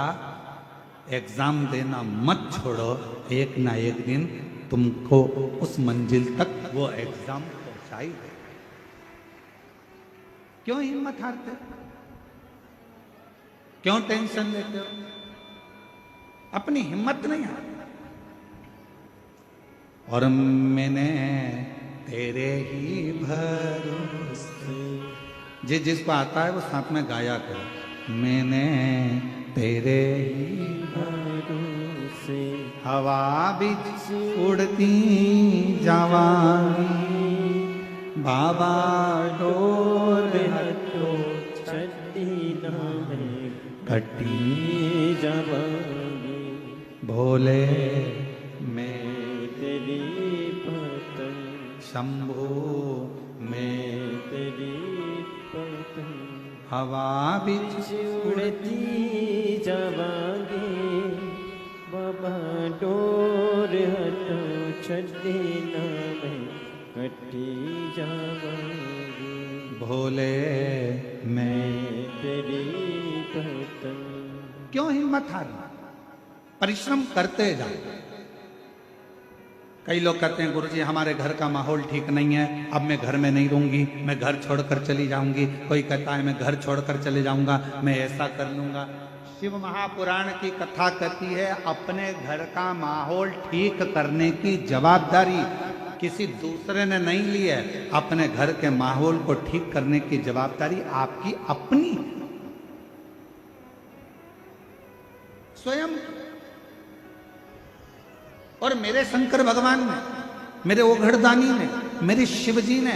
एग्जाम देना मत छोड़ो। एक ना एक दिन तुमको उस मंजिल तक वो एग्जाम पहुंचाई दे। क्यों हिम्मत हारते हो? क्यों टेंशन लेते हो? अपनी हिम्मत नहीं हारते। और मैंने तेरे ही भरोसे, जिसको आता है वो साथ में गाया करो। मैंने तेरे ही भरोसे हवा बिच उड़ती जवानी, बाबा डोर हटो छठी नामे कटी जवानी, भोले में तेरी पतन, शंभू में तेरी पतन, हवा बिच उड़ती जावांगे, बाबा डोर हटो छठी नामे कटी जावांगे, भोले में। तेरी पतन। क्यों हिम्मत हारना? परिश्रम करते जाओ। कई लोग कहते हैं गुरुजी हमारे घर का माहौल ठीक नहीं है, अब मैं घर में नहीं रहूंगी, मैं घर छोड़कर चली जाऊंगी। कोई कहता है मैं घर छोड़कर चले जाऊंगा, मैं ऐसा कर लूंगा। शिव महापुराण की कथा कहती है अपने घर का माहौल ठीक करने की जवाबदारी किसी दूसरे ने नहीं ली है। अपने घर के माहौल को ठीक करने की जवाबदारी आपकी अपनी स्वयं। और मेरे शंकर भगवान ने, मेरे ओघड़दानी ने, मेरे शिवजी ने,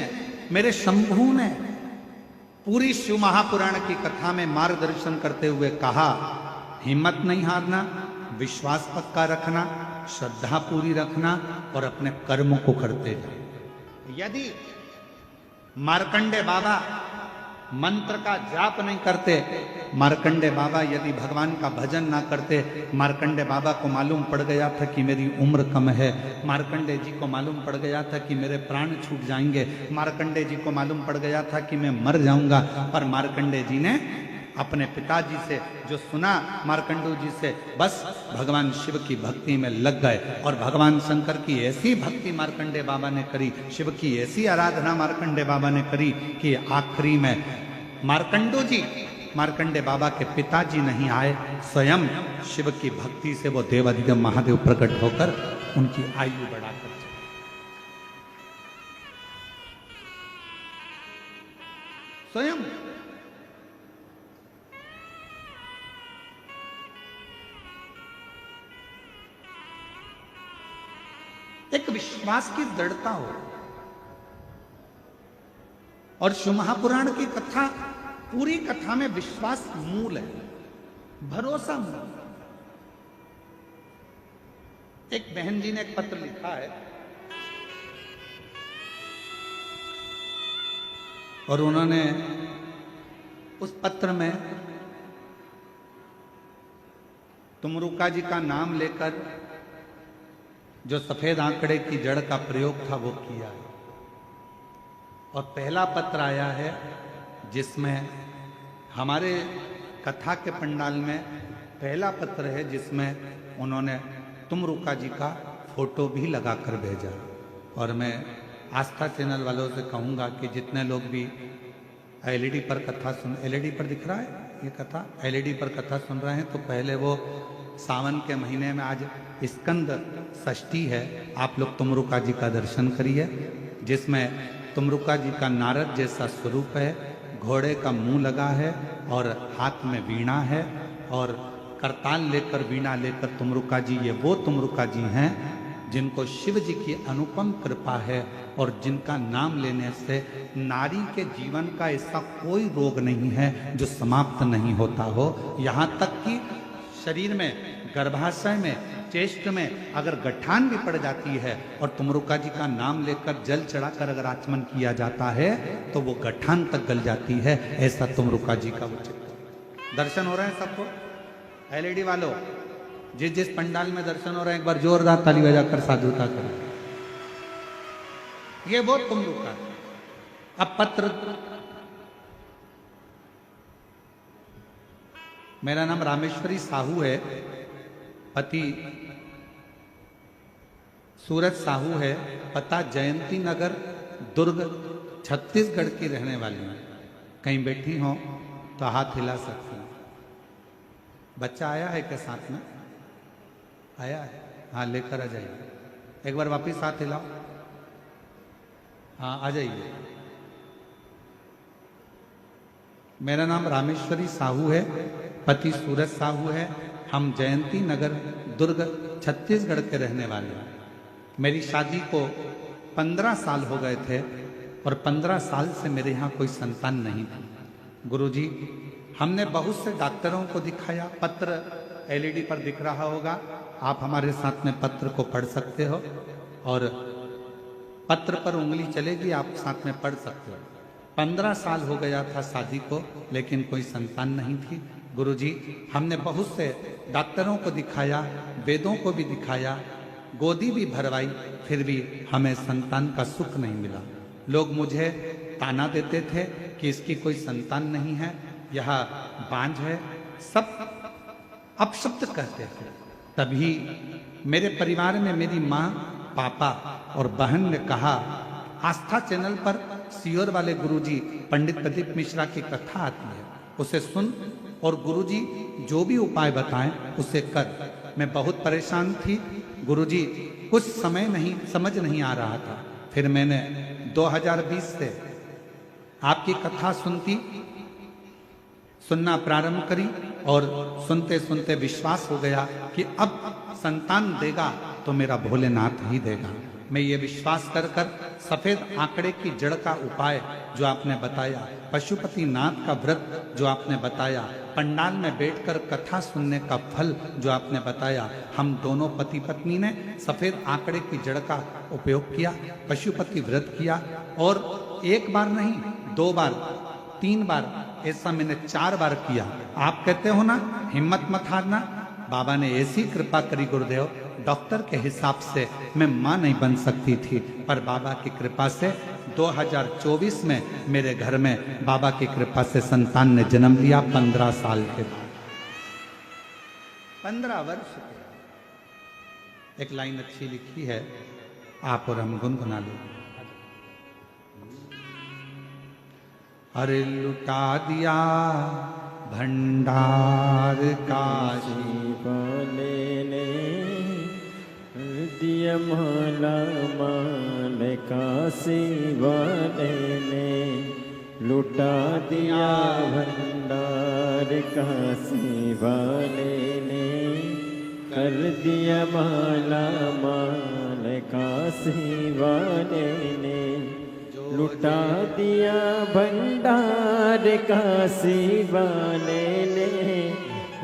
मेरे शंभू ने पूरी शिव महापुराण की कथा में मार्गदर्शन करते हुए कहा, हिम्मत नहीं हारना, विश्वास पक्का रखना, श्रद्धा पूरी रखना और अपने कर्म को करते जाओ। यदि मार्कंडे बाबा मंत्र का जाप नहीं करते, मार्कंडे बाबा यदि भगवान का भजन ना करते, मार्कंडे बाबा को मालूम पड़ गया था कि मेरी उम्र कम है, मार्कंडे जी को मालूम पड़ गया था कि मेरे प्राण छूट जाएंगे, मार्कंडे जी को मालूम पड़ गया था कि मैं मर जाऊंगा, पर मार्कंडे जी ने अपने पिताजी से जो सुना, मार्कंडू जी से, बस भगवान शिव की भक्ति में लग गए। और भगवान शंकर की ऐसी भक्ति मार्कंडे बाबा ने करी, शिव की ऐसी आराधना मार्कंडे बाबा ने करी कि आखिरी में मार्कंडू जी, मार्कंडे बाबा के पिताजी नहीं आए, स्वयं शिव की भक्ति से वो देवाधिदेव महादेव प्रकट होकर उनकी आयु बढ़ाकर चले। स्वयं एक विश्वास की दृढ़ता हो। और शिव महापुराण की कथा, पूरी कथा में विश्वास मूल है, भरोसा मूल। एक बहन जी ने एक पत्र लिखा है और उन्होंने उस पत्र में तुमरुका जी का नाम लेकर जो सफेद आंकड़े की जड़ का प्रयोग था वो किया है। और पहला पत्र आया है जिसमें हमारे कथा के पंडाल में पहला पत्र है जिसमें उन्होंने तुमरुका जी का फोटो भी लगाकर भेजा। और मैं आस्था चैनल वालों से कहूँगा कि जितने लोग भी एलईडी पर कथा सुन, एलईडी पर दिख रहा है ये कथा, एलईडी पर कथा सुन रहे हैं, तो पहले वो सावन के महीने में आज स्कंद षष्ठी है, आप लोग तुमरुका जी का दर्शन करिए, जिसमें तुमरुका जी का नारद जैसा स्वरूप है, घोड़े का मुंह लगा है और हाथ में वीणा है और करताल लेकर वीणा लेकर तुमरुका जी, ये वो तुमरुका जी हैं जिनको शिव जी की अनुपम कृपा है और जिनका नाम लेने से नारी के जीवन का ऐसा कोई रोग नहीं है जो समाप्त नहीं होता हो। यहाँ तक कि शरीर में, गर्भाशय में, चेस्ट में अगर गठान भी पड़ जाती है और तुमरुका जी का नाम लेकर जल चढ़ाकर अगर आचमन किया जाता है तो वो गठान तक गल जाती है। ऐसा तुमरुका जी का उचित दर्शन हो रहे हैं सबको। एलईडी वालों, जिस जिस पंडाल में दर्शन हो रहे हैं एक बार जोरदार ताली बजाकर साधुता करें। ये वो तुमरुका। अब पत्र, मेरा नाम रामेश्वरी साहू है, पति सूरज साहू है, पता जयंती नगर दुर्ग छत्तीसगढ़ की रहने वाली हूँ। कहीं बैठी हो तो हाथ हिला सकती हूँ। बच्चा आया है के साथ में? आया है? हाँ, लेकर आ जाइए। एक बार वापिस हाथ हिलाओ। हाँ, आ जाइए। मेरा नाम रामेश्वरी साहू है, पति सूरज साहू है, हम जयंती नगर दुर्ग छत्तीसगढ़ के रहने वाले हैं। मेरी शादी को 15 साल हो गए थे और 15 साल से मेरे यहाँ कोई संतान नहीं थी। गुरुजी, हमने बहुत से डॉक्टरों को दिखाया, पत्र एलईडी पर दिख रहा होगा, आप हमारे साथ में पत्र को पढ़ सकते हो और पत्र पर उंगली चलेगी, आप साथ में पढ़ सकते हो। 15 साल हो गया था शादी को, लेकिन कोई संतान नहीं थी। गुरुजी, हमने बहुत से डॉक्टरों को दिखाया, वेदों को भी दिखाया, गोदी भी भरवाई, फिर भी हमें संतान का सुख नहीं मिला। लोग मुझे ताना देते थे कि इसकी कोई संतान नहीं है, यह बांझ है, सब अपशब्द कहते थे। तभी मेरे परिवार में मेरी माँ, पापा और बहन ने कहा, आस्था चैनल पर सीहोर वाले गुरुजी पंडित प्रदीप मिश्रा की कथा आती है, उसे सुन और गुरुजी जो भी उपाय बताएं उसे कर। मैं बहुत परेशान थी गुरुजी, कुछ समय नहीं समझ नहीं आ रहा था। फिर मैंने 2020 से आपकी कथा सुनना प्रारंभ करी और सुनते सुनते विश्वास हो गया कि अब संतान देगा तो मेरा भोलेनाथ ही देगा। मैं ये विश्वास कर कर सफेद आंकड़े की जड़ का उपाय जो आपने बताया, पशुपति नाथ का व्रत जो आपने बताया, पंडाल में बैठकर कथा सुनने का फल जो आपने बताया, हम दोनों पति पत्नी ने सफेद आंकड़े की जड़ का उपयोग किया, पशुपति व्रत किया और एक बार नहीं, 2 बार, 3 बार, ऐसा मैंने 4 बार किया। आप कहते हो ना हिम्मत मत हारना, बाबा ने ऐसी कृपा करी गुरुदेव, डॉक्टर के हिसाब से मैं मां नहीं बन सकती थी, पर बाबा की कृपा से 2024 में मेरे घर में बाबा की कृपा से संतान ने जन्म लिया 15 साल के बाद, 15 वर्ष के। एक लाइन अच्छी लिखी है, आप और हम गुनगुना लो। अरे लुटा दिया भंडार काशी वाले ने, दिया माला माल काशी वाले ने, लुटा दिया भंडार काशी वाले ने, कर दिया माला माल काशी वाले ने, लुटा दिया भंडार काशी वाले ने,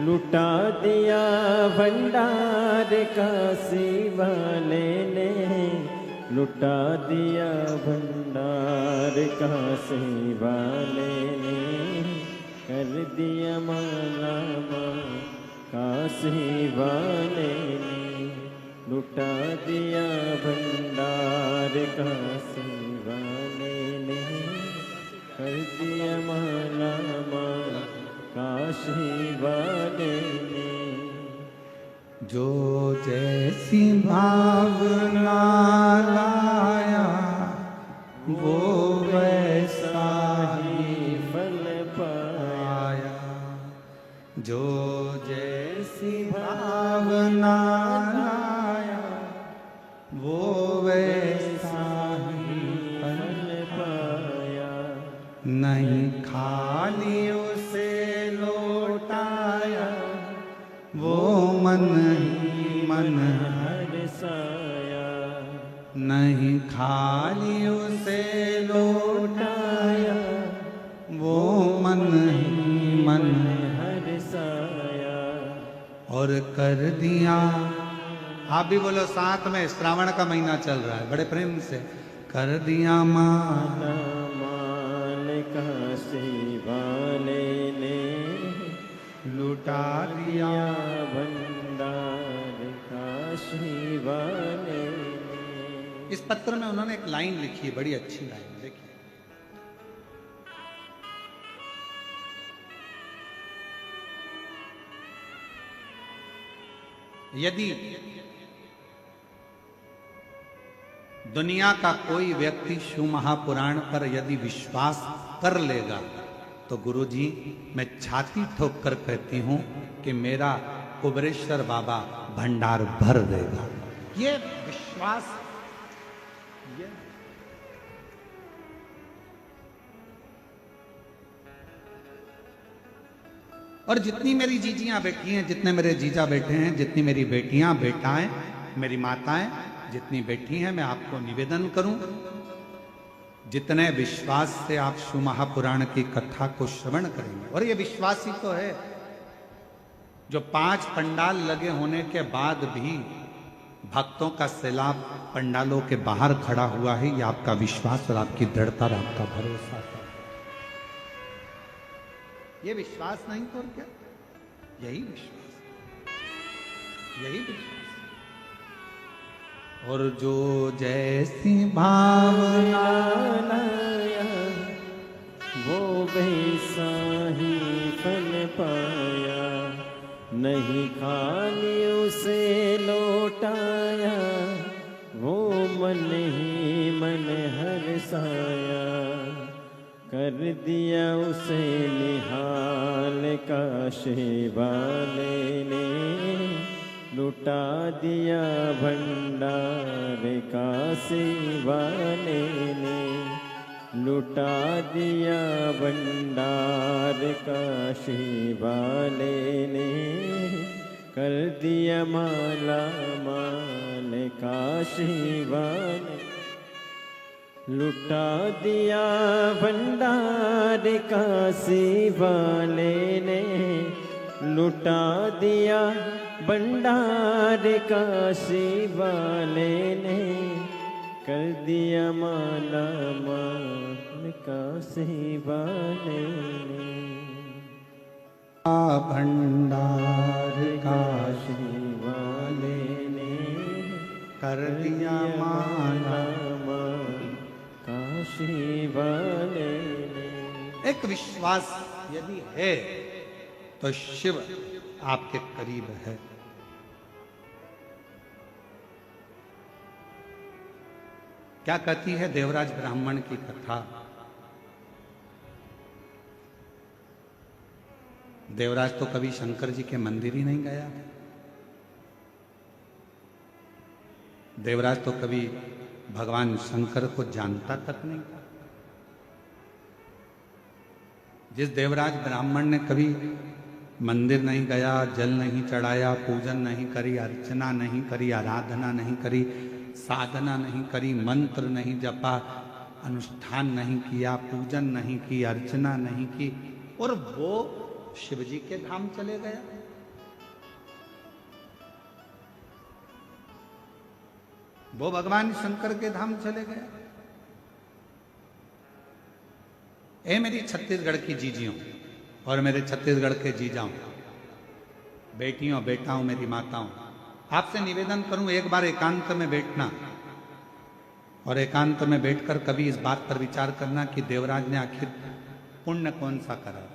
लुटा दिया भंडार काशी वाले ने, लुटा दिया भंडार काशी वाले ने, कर दिया माला माल काशी वाले ने, लुटा दिया भंडार काशी वाले ने, कर दिया माला माल काशी वाले ने। जो जैसी भावना लाया वो वैसा ही फल पाया, जो जैसी भावना ना लाया वो वैसा ही फल पाया, नहीं खाली उसे लौटाया वो मन ही मन हरसाया, नहीं खाली उसे लौटाया वो मन ही मन हरसाया। और कर दिया। आप भी बोलो साथ में, श्रावण का महीना चल रहा है, बड़े प्रेम से। कर दिया मान मान काशी वाले ने लुटा दिया। भंडार काशी वाले ने। इस पत्र में उन्होंने एक लाइन लिखी है, बड़ी अच्छी लाइन, देखिए। यदि दुनिया का कोई व्यक्ति शिव महापुराण पर यदि विश्वास कर लेगा तो गुरुजी मैं छाती ठोक कर कहती हूं कि मेरा कुबरेश्वर बाबा भंडार भर देगा। ये विश्वास, ये और जितनी मेरी जीजियां बैठी हैं, जितने मेरे जीजा बैठे हैं, जितनी मेरी बेटियां बेटाएं, मेरी माताएं जितनी बैठी हैं, मैं आपको निवेदन करूं, जितने विश्वास से आप शिव महापुराण की कथा को श्रवण करेंगे, और ये विश्वास ही तो है जो 5 पंडाल लगे होने के बाद भी भक्तों का सैलाब पंडालों के बाहर खड़ा हुआ है, ये आपका विश्वास और आपकी दृढ़ता और आपका भरोसा है। ये विश्वास नहीं तो और क्या, यही विश्वास, यही विश्वास। और जो जैसी भावना लाया वो वैसा ही फल पाया, नहीं खाली उसे लौटाया वो मन ही मन हरसाया। कर दिया उसे निहाल काशी वाले ने, लुटा दिया भंडार काशी वाले ने, लुटा दिया भंडार काशी वाले ने। कर दिया माला माल काशी वाले, लुटा दिया भंडार काशी वाले ने, लुटा दिया भंडार काशी वाले ने। कर दिया माला माल काशी वाले ने, भंडार काशी वाले ने। कर दिया माला काशी वाले ने। एक विश्वास यदि है तो शिव आपके करीब है। क्या कहती है देवराज ब्राह्मण की कथा। देवराज तो कभी शंकर जी के मंदिर ही नहीं गया। देवराज तो कभी भगवान शंकर को जानता तक नहीं। जिस देवराज ब्राह्मण ने कभी मंदिर नहीं गया, जल नहीं चढ़ाया, पूजन नहीं करी, अर्चना नहीं करी, आराधना नहीं करी, साधना नहीं करी, मंत्र नहीं जपा, अनुष्ठान नहीं किया, पूजन नहीं की, अर्चना नहीं की, और वो शिव जी के धाम चले गया। वो भगवान शंकर के धाम चले गया। ए मेरी छत्तीसगढ़ की जीजियों और मेरे छत्तीसगढ़ के जीजाओं, बेटियों, बेटाओं, मेरी माताओं, आपसे निवेदन करूं एक बार एकांत में बैठना और एकांत में बैठकर कभी इस बात पर विचार करना कि देवराज ने आखिर पुण्य कौन सा करा।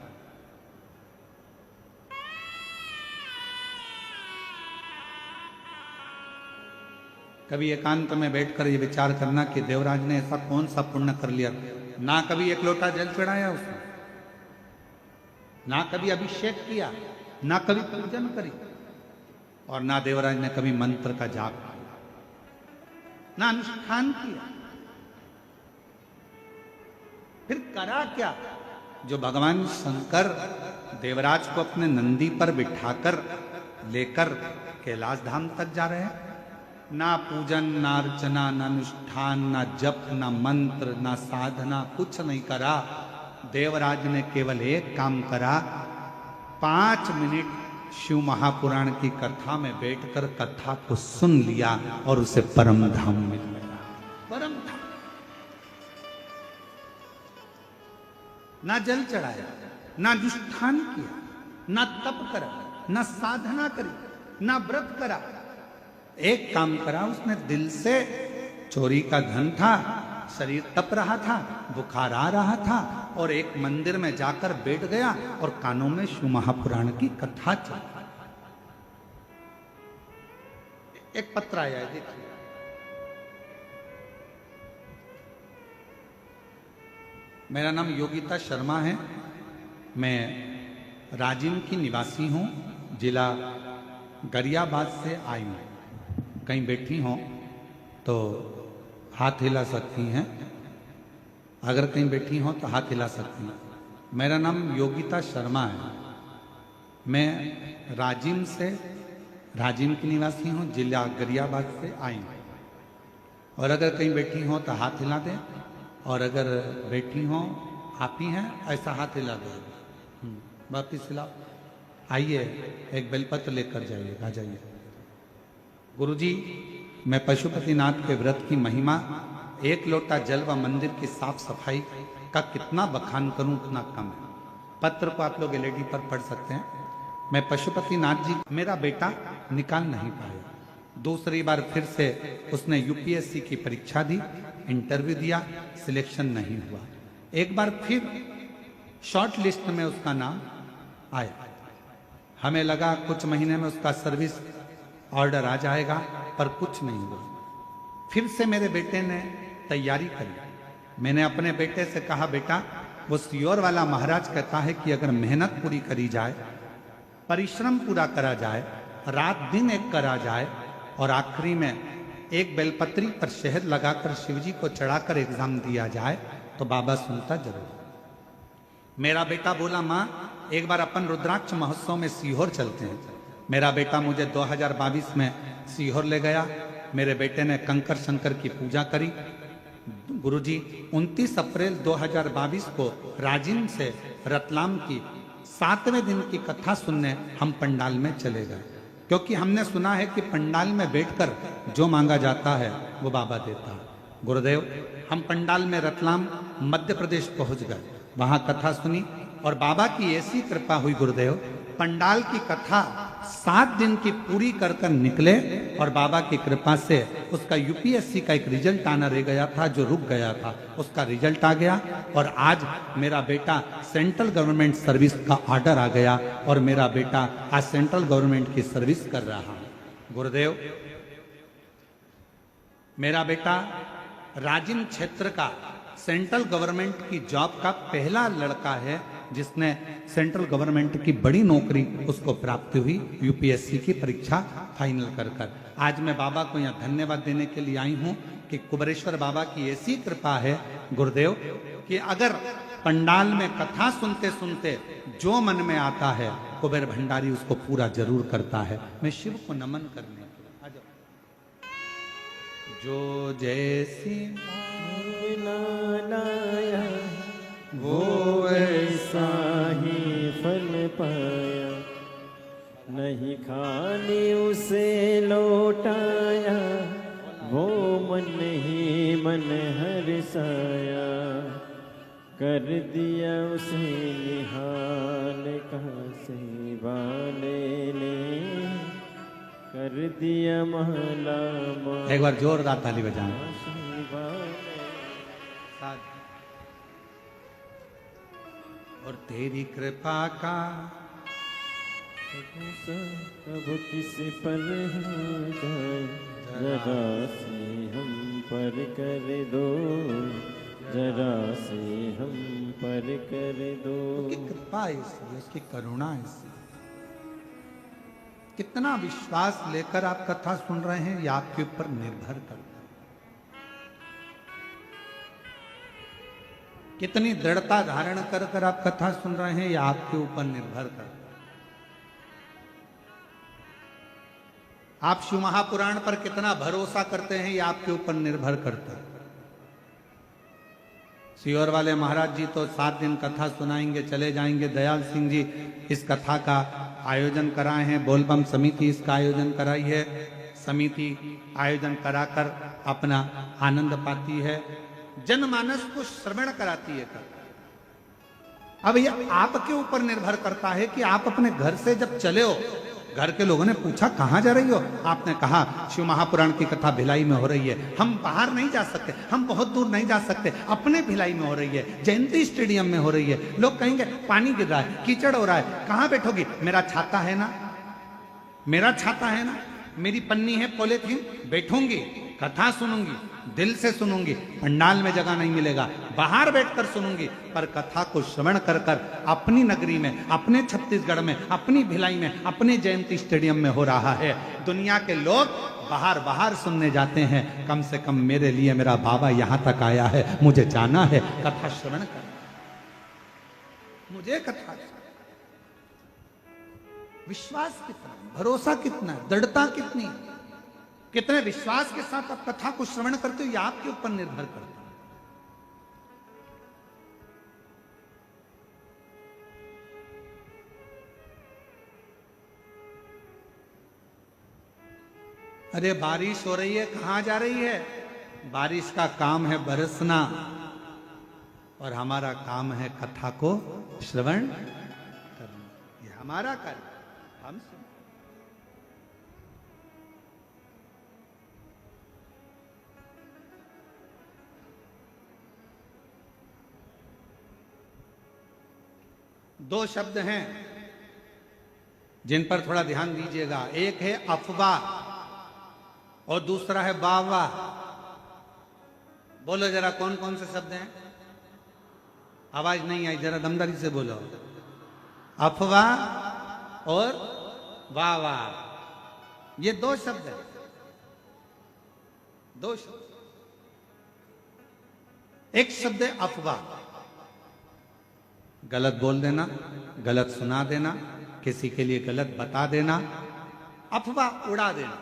कभी एकांत में बैठकर ये विचार करना कि देवराज ने ऐसा कौन सा पुण्य कर लिया। ना कभी एक लोटा जल चढ़ाया उसने, ना कभी अभिषेक किया, ना कभी पूजन करी, और ना देवराज ने कभी मंत्र का जाप किया, ना अनुष्ठान किया। फिर करा क्या? जो भगवान शंकर देवराज को अपने नंदी पर बिठाकर लेकर कैलाश धाम तक जा रहे हैं, ना पूजन, ना अर्चना, ना अनुष्ठान, ना जप, ना मंत्र, ना साधना, कुछ नहीं करा। देवराज ने केवल एक काम करा, 5 मिनट शिव महापुराण की कथा में बैठकर कथा को सुन लिया और उसे परम धाम मिल गया। परम धाम। ना जल चढ़ाया, ना अनुष्ठान किया, ना तप करा, ना साधना करी, ना व्रत करा। एक काम करा उसने, दिल से चोरी का धन था, शरीर तप रहा था, बुखार आ रहा था, और एक मंदिर में जाकर बैठ गया और कानों में शिव महापुराण की कथा चल। एक पत्र आया है, देखिए। मेरा नाम योगिता शर्मा है, मैं राजिम की निवासी हूं, जिला गरियाबाद से आई हूं। कहीं बैठी हो तो हाथ हिला सकती हैं, अगर कहीं बैठी हो तो हाथ हिला सकती हैं। मेरा नाम योगिता शर्मा है, मैं राजिम की निवासी हूँ, जिला गरियाबाद से आई हूँ। और अगर कहीं बैठी हो तो हाथ हिला दें, और अगर बैठी हो आप ही हैं ऐसा हाथ हिला दो, वापिस हिलाओ। आइए एक बेलपत्र लेकर जाइए, आ जाइए। गुरुजी, मैं पशुपतिनाथ के व्रत की महिमा, 1 लोटा जल व मंदिर की साफ सफाई का कितना बखान करूं उतना कम है। पत्र को आप लोग एलईडी पर पढ़ सकते हैं। मैं पशुपतिनाथ जी, मेरा बेटा निकाल नहीं पाया। दूसरी बार फिर से उसने यूपीएससी की परीक्षा दी, इंटरव्यू दिया, सिलेक्शन नहीं हुआ। एक बार फिर शॉर्ट लिस्ट में उसका नाम आया। हमें लगा कुछ महीने में उसका सर्विस ऑर्डर आ जाएगा, पर कुछ नहीं हुआ। फिर से मेरे बेटे ने तैयारी करी। मैंने अपने बेटे से कहा, बेटा वो सियोर वाला महाराज कहता है कि अगर मेहनत पूरी करी जाए, परिश्रम पूरा करा जाए, रात दिन एक करा जाए, और आखिरी में एक बेलपत्री पर शहद लगाकर शिवजी को चढ़ाकर एग्जाम दिया जाए तो बाबा सुनता जरूर। मेरा बेटा बोला, माँ एक बार अपन रुद्राक्ष महोत्सव में सीहोर चलते हैं। मेरा बेटा मुझे 2022 में सीहोर ले गया। मेरे बेटे ने कंकर शंकर की पूजा करी। गुरुजी, 29 अप्रैल 2022 को राजिम से रतलाम की 7वें दिन की कथा सुनने हम पंडाल में चले गए, क्योंकि हमने सुना है कि पंडाल में बैठकर जो मांगा जाता है वो बाबा देता है। गुरुदेव, हम पंडाल में रतलाम मध्य प्रदेश पहुंच गए, वहां कथा सुनी और बाबा की ऐसी कृपा हुई गुरुदेव, पंडाल की कथा 7 दिन की पूरी कर कर निकले और बाबा की कृपा से उसका यूपीएससी का एक रिजल्ट आना रह गया था, जो रुक गया था, उसका रिजल्ट आ गया और आज मेरा बेटा सेंट्रल गवर्नमेंट सर्विस का ऑर्डर आ गया और मेरा बेटा आज सेंट्रल गवर्नमेंट की सर्विस कर रहा है। गुरुदेव, मेरा बेटा राजिम क्षेत्र का सेंट्रल गवर्नमेंट की जॉब का पहला लड़का है जिसने सेंट्रल गवर्नमेंट की बड़ी नौकरी उसको प्राप्त हुई यूपीएससी की परीक्षा फाइनल कर कर। आज मैं बाबा को यहाँ धन्यवाद देने के लिए आई हूँ कि कुबेरेश्वर बाबा की ऐसी कृपा है गुरुदेव कि अगर पंडाल में कथा सुनते सुनते जो मन में आता है कुबेर भंडारी उसको पूरा जरूर करता है। मैं शिव को नमन करने आ जाओ। जो जैसी लाया वो ऐसा ही फल पाया, नहीं खाली उसे लौटाया, वो मन ही मन हर्षाया, कर दिया उसे निहाल काशी वाले ने, कर दिया महला महला। एक बार जोरदार ताली बजाएं। और तेरी कृपा का कब किसी पर हो जाए, जरा से हम पर कर दो, जरा से हम पर कर दो। उसकी कृपा ऐसी, उसकी करुणा ऐसी। कितना विश्वास लेकर आप कथा सुन रहे हैं, यह आपके ऊपर निर्भर करता है। कितनी दृढ़ता धारण कर कर आप कथा सुन रहे हैं, यह आपके ऊपर निर्भर करता है। आप शिव महापुराण पर कितना भरोसा करते हैं, यह आपके ऊपर निर्भर करता है। सीहोर वाले महाराज जी तो 7 दिन कथा सुनाएंगे, चले जाएंगे। दयाल सिंह जी इस कथा का आयोजन कराए हैं, बोलबम समिति इसका आयोजन कराई है। समिति आयोजन कराकर अपना आनंद पाती है, जनमानस को श्रवण कराती है। अब यह आपके ऊपर निर्भर करता है कि आप अपने घर से जब चले हो, घर के लोगों ने पूछा कहां जा रही हो, आपने कहा शिव महापुराण की कथा भिलाई में हो रही है, हम बाहर नहीं जा सकते, हम बहुत दूर नहीं जा सकते, अपने भिलाई में हो रही है, जयंती स्टेडियम में हो रही है। लोग कहेंगे पानी गिर रहा है, कीचड़ हो रहा है, कहां बैठोगी? मेरा छाता है ना, मेरा छाता है ना, मेरी पन्नी है पॉलिथीन, बैठूंगी, कथा सुनूंगी, दिल से सुनूंगी। पंडाल में जगह नहीं मिलेगा, बाहर बैठकर सुनूंगी, पर कथा को श्रवण कर कर अपनी नगरी में, अपने छत्तीसगढ़ में, अपनी भिलाई में, अपने जयंती स्टेडियम में हो रहा है। दुनिया के लोग बाहर बाहर सुनने जाते हैं, कम से कम मेरे लिए मेरा बाबा यहां तक आया है, मुझे जाना है, कथा श्रवण कर, मुझे कथा। विश्वास कितना, भरोसा कितना, दृढ़ता कितनी, कितने विश्वास के साथ आप कथा को श्रवण करते हो, यह आपके ऊपर निर्भर करता है। अरे बारिश हो रही है, कहां जा रही है? बारिश का काम है बरसना, और हमारा काम है कथा को श्रवण करना। ये हमारा कार्य, हम सुन। दो शब्द हैं जिन पर थोड़ा ध्यान दीजिएगा। एक है अफवाह और दूसरा है वाह। बोलो जरा कौन कौन से शब्द हैं? आवाज नहीं आई, जरा दमदारी से बोलो। अफवाह और वाह, ये दो शब्द हैं, दो शब्द। एक शब्द है अफवाह, गलत बोल देना, गलत सुना देना, किसी के लिए गलत बता देना, अफवाह उड़ा देना।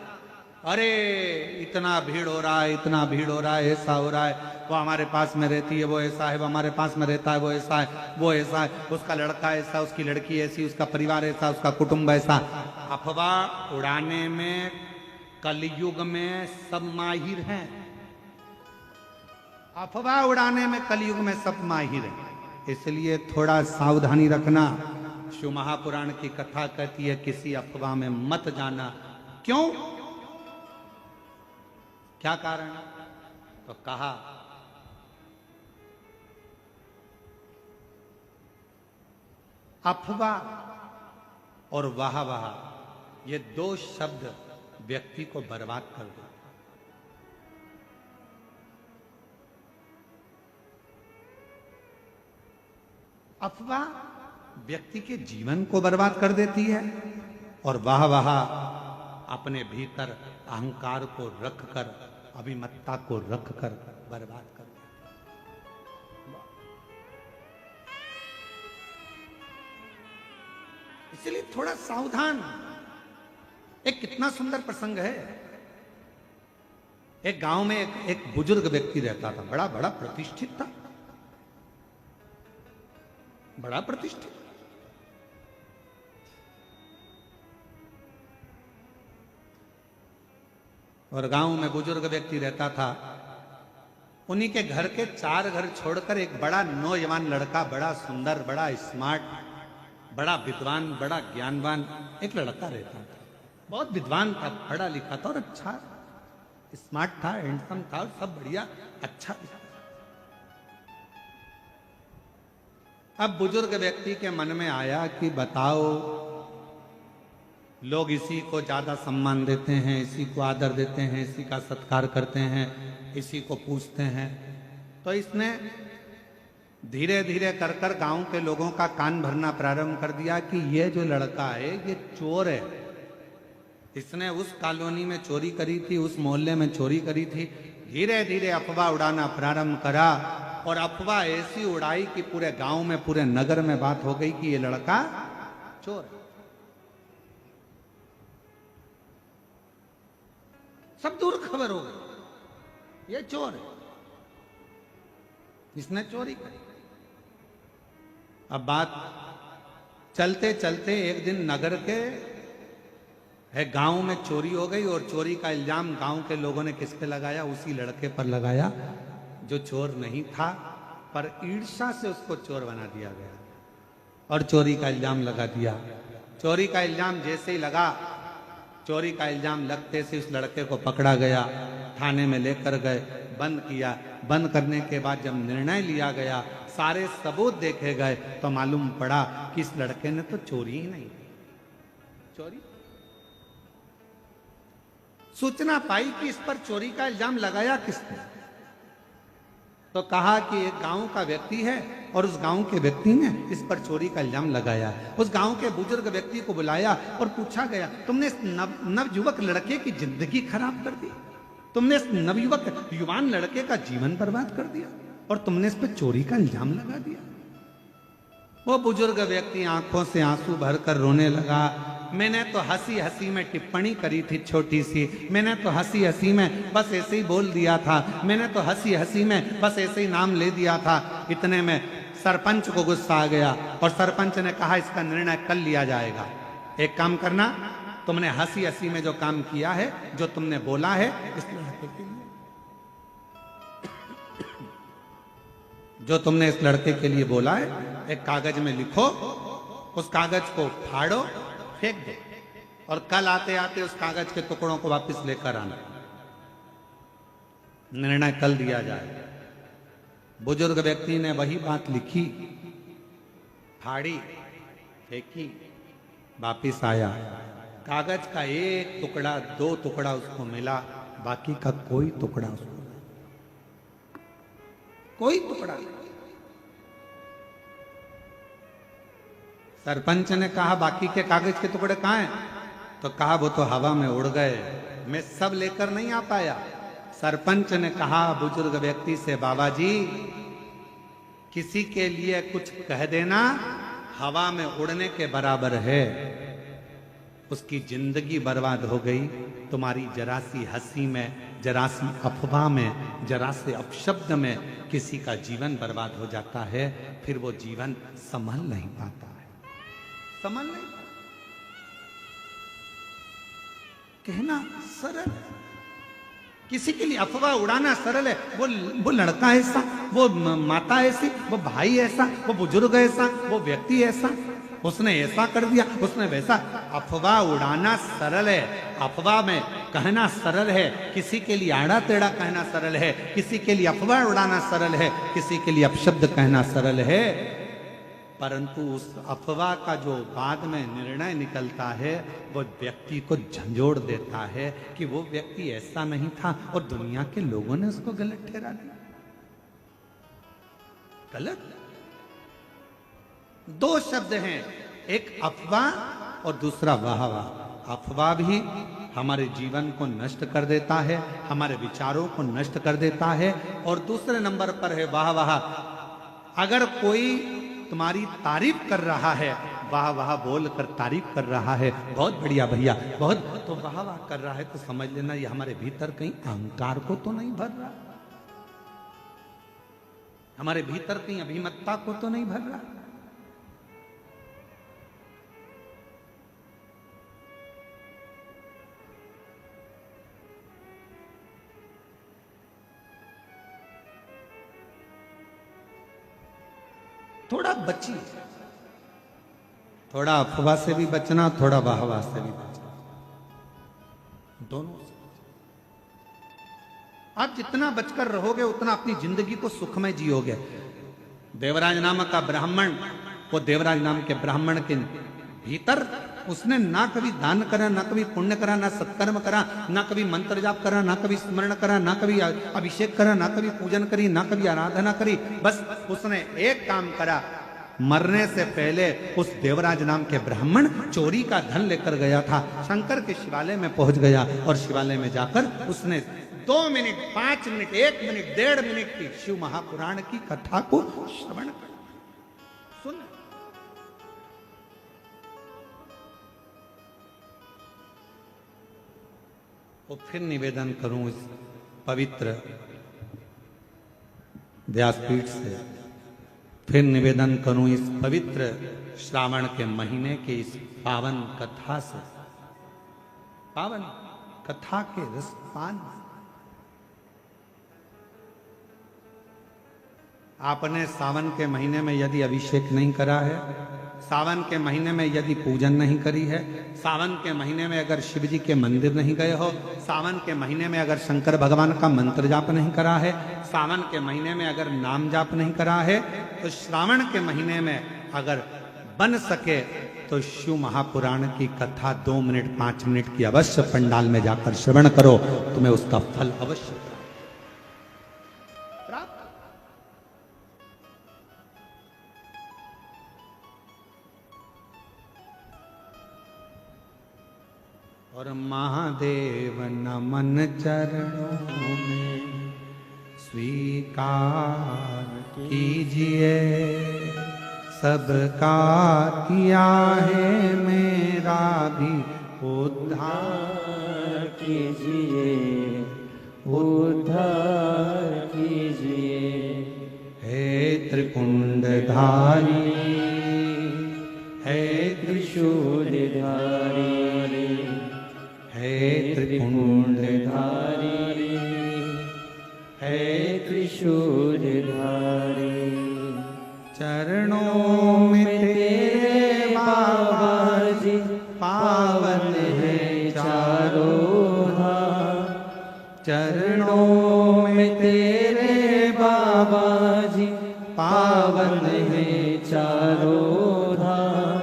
अरे इतना भीड़ हो रहा है, इतना भीड़ हो रहा है, ऐसा हो रहा है, वो हमारे पास में रहती है, वो ऐसा है, वो हमारे पास में रहता है, वो ऐसा है, वो ऐसा है, उसका लड़का ऐसा, उसकी लड़की ऐसी, उसका परिवार ऐसा, उसका कुटुंब ऐसा। अफवाह उड़ाने में कलयुग में सब माहिर हैं। अफवाह उड़ाने में कलयुग में सब माहिर हैं, इसलिए थोड़ा सावधानी रखना। शिव महापुराण की कथा कहती है किसी अफवाह में मत जाना। क्यों? क्या कारण? तो कहा अफवाह और वाह ये दो शब्द व्यक्ति को बर्बाद कर देते। अफवाह व्यक्ति के जीवन को बर्बाद कर देती है, और वाह अपने भीतर अहंकार को रखकर, अभिमत्ता को रखकर बर्बाद कर देती है। इसलिए थोड़ा सावधान। एक कितना सुंदर प्रसंग है। एक गांव में एक बुजुर्ग व्यक्ति रहता था, बड़ा बड़ा प्रतिष्ठित था, बड़ा प्रतिष्ठित। और गांव में बुजुर्ग व्यक्ति रहता था। उन्हीं के घर के 4 घर छोड़कर एक बड़ा नौजवान लड़का, बड़ा सुंदर, बड़ा स्मार्ट, बड़ा विद्वान, बड़ा ज्ञानवान एक लड़का रहता था। बहुत विद्वान था, पढ़ा लिखा था और अच्छा स्मार्ट था, हैंडसम था, और सब बढ़िया अच्छा था। अब बुजुर्ग व्यक्ति के मन में आया कि बताओ, लोग इसी को ज्यादा सम्मान देते हैं, इसी को आदर देते हैं, इसी का सत्कार करते हैं, इसी को पूछते हैं। तो इसने धीरे धीरे कर कर गांव के लोगों का कान भरना प्रारंभ कर दिया कि ये जो लड़का है ये चोर है, इसने उस कॉलोनी में चोरी करी थी, उस मोहल्ले में चोरी करी थी। धीरे धीरे अफवाह उड़ाना प्रारंभ करा और अफवाह ऐसी उड़ाई कि पूरे गांव में, पूरे नगर में बात हो गई कि ये लड़का चोर है। सब दूर खबर हो गई, ये चोर है, इसने चोरी करी। अब बात चलते चलते एक दिन नगर के गांव में चोरी हो गई और चोरी का इल्जाम गांव के लोगों ने किस पे लगाया? उसी लड़के पर लगाया जो चोर नहीं था, पर ईर्ष्या से उसको चोर बना दिया गया और चोरी का इल्जाम लगा दिया। चोरी का इल्जाम जैसे ही लगा, चोरी का इल्जाम लगते से उस लड़के को पकड़ा गया, थाने में लेकर गए, बंद किया। बंद करने के बाद जब निर्णय लिया गया, सारे सबूत देखे गए, तो मालूम पड़ा कि इस लड़के ने तो चोरी ही नहीं की। चोरी सूचना पाई कि इस पर चोरी का इल्जाम लगाया किसने, तो कहा कि एक गांव का व्यक्ति है और उस गांव के व्यक्ति ने इस पर चोरी का इल्जाम लगाया। उस गांव के बुजुर्ग व्यक्ति को बुलाया और पूछा गया, तुमने इस नवयुवक लड़के की जिंदगी खराब कर दी, तुमने इस नवयुवक युवान लड़के का जीवन बर्बाद कर दिया और तुमने इस पर चोरी का इल्जाम लगा दिया। वो बुजुर्ग व्यक्ति आंखों से आंसू भरकर रोने लगा। मैंने तो हंसी हंसी में टिप्पणी करी थी छोटी सी, मैंने तो हंसी हंसी में बस ऐसे ही बोल दिया था, मैंने तो हंसी हंसी में बस ऐसे ही नाम ले दिया था। इतने में सरपंच को गुस्सा आ गया और सरपंच ने कहा इसका निर्णय कल लिया जाएगा। एक काम करना, तुमने हंसी हंसी में जो काम किया है, जो तुमने बोला है, जो तुमने इस लड़के के लिए बोला है, एक कागज में लिखो, उस कागज को फाड़ो, फेंक दो और कल आते आते उस कागज के टुकड़ों को वापस लेकर आना। निर्णय कल दिया जाए। बुजुर्ग व्यक्ति ने वही बात लिखी, फाड़ी, फेंकी, वापिस आया। कागज का एक टुकड़ा, दो टुकड़ा उसको मिला, बाकी का कोई टुकड़ा उसको नहीं, कोई टुकड़ा नहीं। सरपंच ने कहा बाकी के कागज के टुकड़े कहाँ हैं? तो कहा वो तो हवा में उड़ गए, मैं सब लेकर नहीं आ पाया। सरपंच ने कहा बुजुर्ग व्यक्ति से, बाबा जी किसी के लिए कुछ कह देना हवा में उड़ने के बराबर है। उसकी जिंदगी बर्बाद हो गई। तुम्हारी जरा सी हंसी में, जरा सी अफवाह में, जरा से अपशब्द में किसी का जीवन बर्बाद हो जाता है, फिर वो जीवन संभल नहीं पाता है, संभल नहीं पाता। कहना सरल है, किसी के लिए अफवाह उड़ाना सरल है। वो लड़का ऐसा, वो माता ऐसी, वो भाई ऐसा, वो बुजुर्ग ऐसा, वो व्यक्ति ऐसा, उसने ऐसा कर दिया, उसने वैसा। अफवाह उड़ाना सरल है, अफवाह में कहना सरल है, किसी के लिए आड़ा टेढ़ा कहना सरल है, किसी के लिए अफवाह उड़ाना सरल है, किसी के लिए अपशब्द कहना सरल है। परंतु उस अफवाह का जो बाद में निर्णय निकलता है, वो व्यक्ति को झंझोड़ देता है कि वो व्यक्ति ऐसा नहीं था और दुनिया के लोगों ने उसको गलत ठहरा दिया। गलत दो शब्द हैं, एक अफवाह और दूसरा वाहवाह। अफवाह भी हमारे जीवन को नष्ट कर देता है, हमारे विचारों को नष्ट कर देता है। और दूसरे नंबर पर है वाहवाह। अगर कोई तुम्हारी तारीफ कर रहा है, वाह वाह बोल कर तारीफ कर रहा है, बहुत बढ़िया भैया, बहुत, तो वाह वाह कर रहा है, तो समझ लेना ये हमारे भीतर कहीं अहंकार को तो नहीं भर रहा, हमारे भीतर कहीं अभिमतता को तो नहीं भर रहा। थोड़ा बचिए, थोड़ा अफवाह से भी बचना, थोड़ा वाहवाह से भी बचना, दोनों से। आप जितना बचकर रहोगे उतना अपनी जिंदगी को सुखमय जियोगे। देवराज नामक का ब्राह्मण, वो देवराज नाम के ब्राह्मण के भीतर उसने ना कभी दान करा, ना कभी पुण्य करा, ना सत्कर्म करा, ना कभी मंत्र जाप करा, ना कभी स्मरण करा, ना कभी अभिषेक करा, ना कभी पूजन करी, ना कभी आराधना करी। बस उसने एक काम करा, मरने से पहले उस देवराज नाम के ब्राह्मण चोरी का धन लेकर गया था। शंकर के शिवालय में पहुंच गया और शिवालय में जाकर उसने 2 मिनट, 5 मिनट, 1 मिनट, 1.5 मिनट की शिव महापुराण की कथा को श्रवण कर सुन। और फिर निवेदन करूं इस पवित्र व्यासपीठ से, फिर निवेदन करूं इस पवित्र श्रावण के महीने के इस पावन कथा से, पावन कथा के रसपान। आपने सावन के महीने में यदि अभिषेक नहीं करा है, सावन के महीने में यदि पूजन नहीं करी है, सावन के महीने में अगर शिव जी के मंदिर नहीं गए हो, सावन के महीने में अगर शंकर भगवान का मंत्र जाप नहीं करा है, सावन के महीने में अगर नाम जाप नहीं करा है, तो श्रावण के महीने में अगर बन सके तो शिव महापुराण की कथा 2 मिनट 5 मिनट की अवश्य पंडाल में जाकर श्रवण करो, तुम्हें उसका फल अवश्य प्राप्त। और महादेव नमन चरणों में स्वीकार कीजिए, सबका किया है मेरा भी उद्धार कीजिए, उद्धार कीजिए। हे त्रिपुंडधारी, हे त्रिशूलधारी, हे त्रिपुंडधारी, हे त्रिशूलधारी। चरणों में तेरे बाबा जी पावन है चारों धाम, चरणों में तेरे बाबा जी पावन है चारों धाम।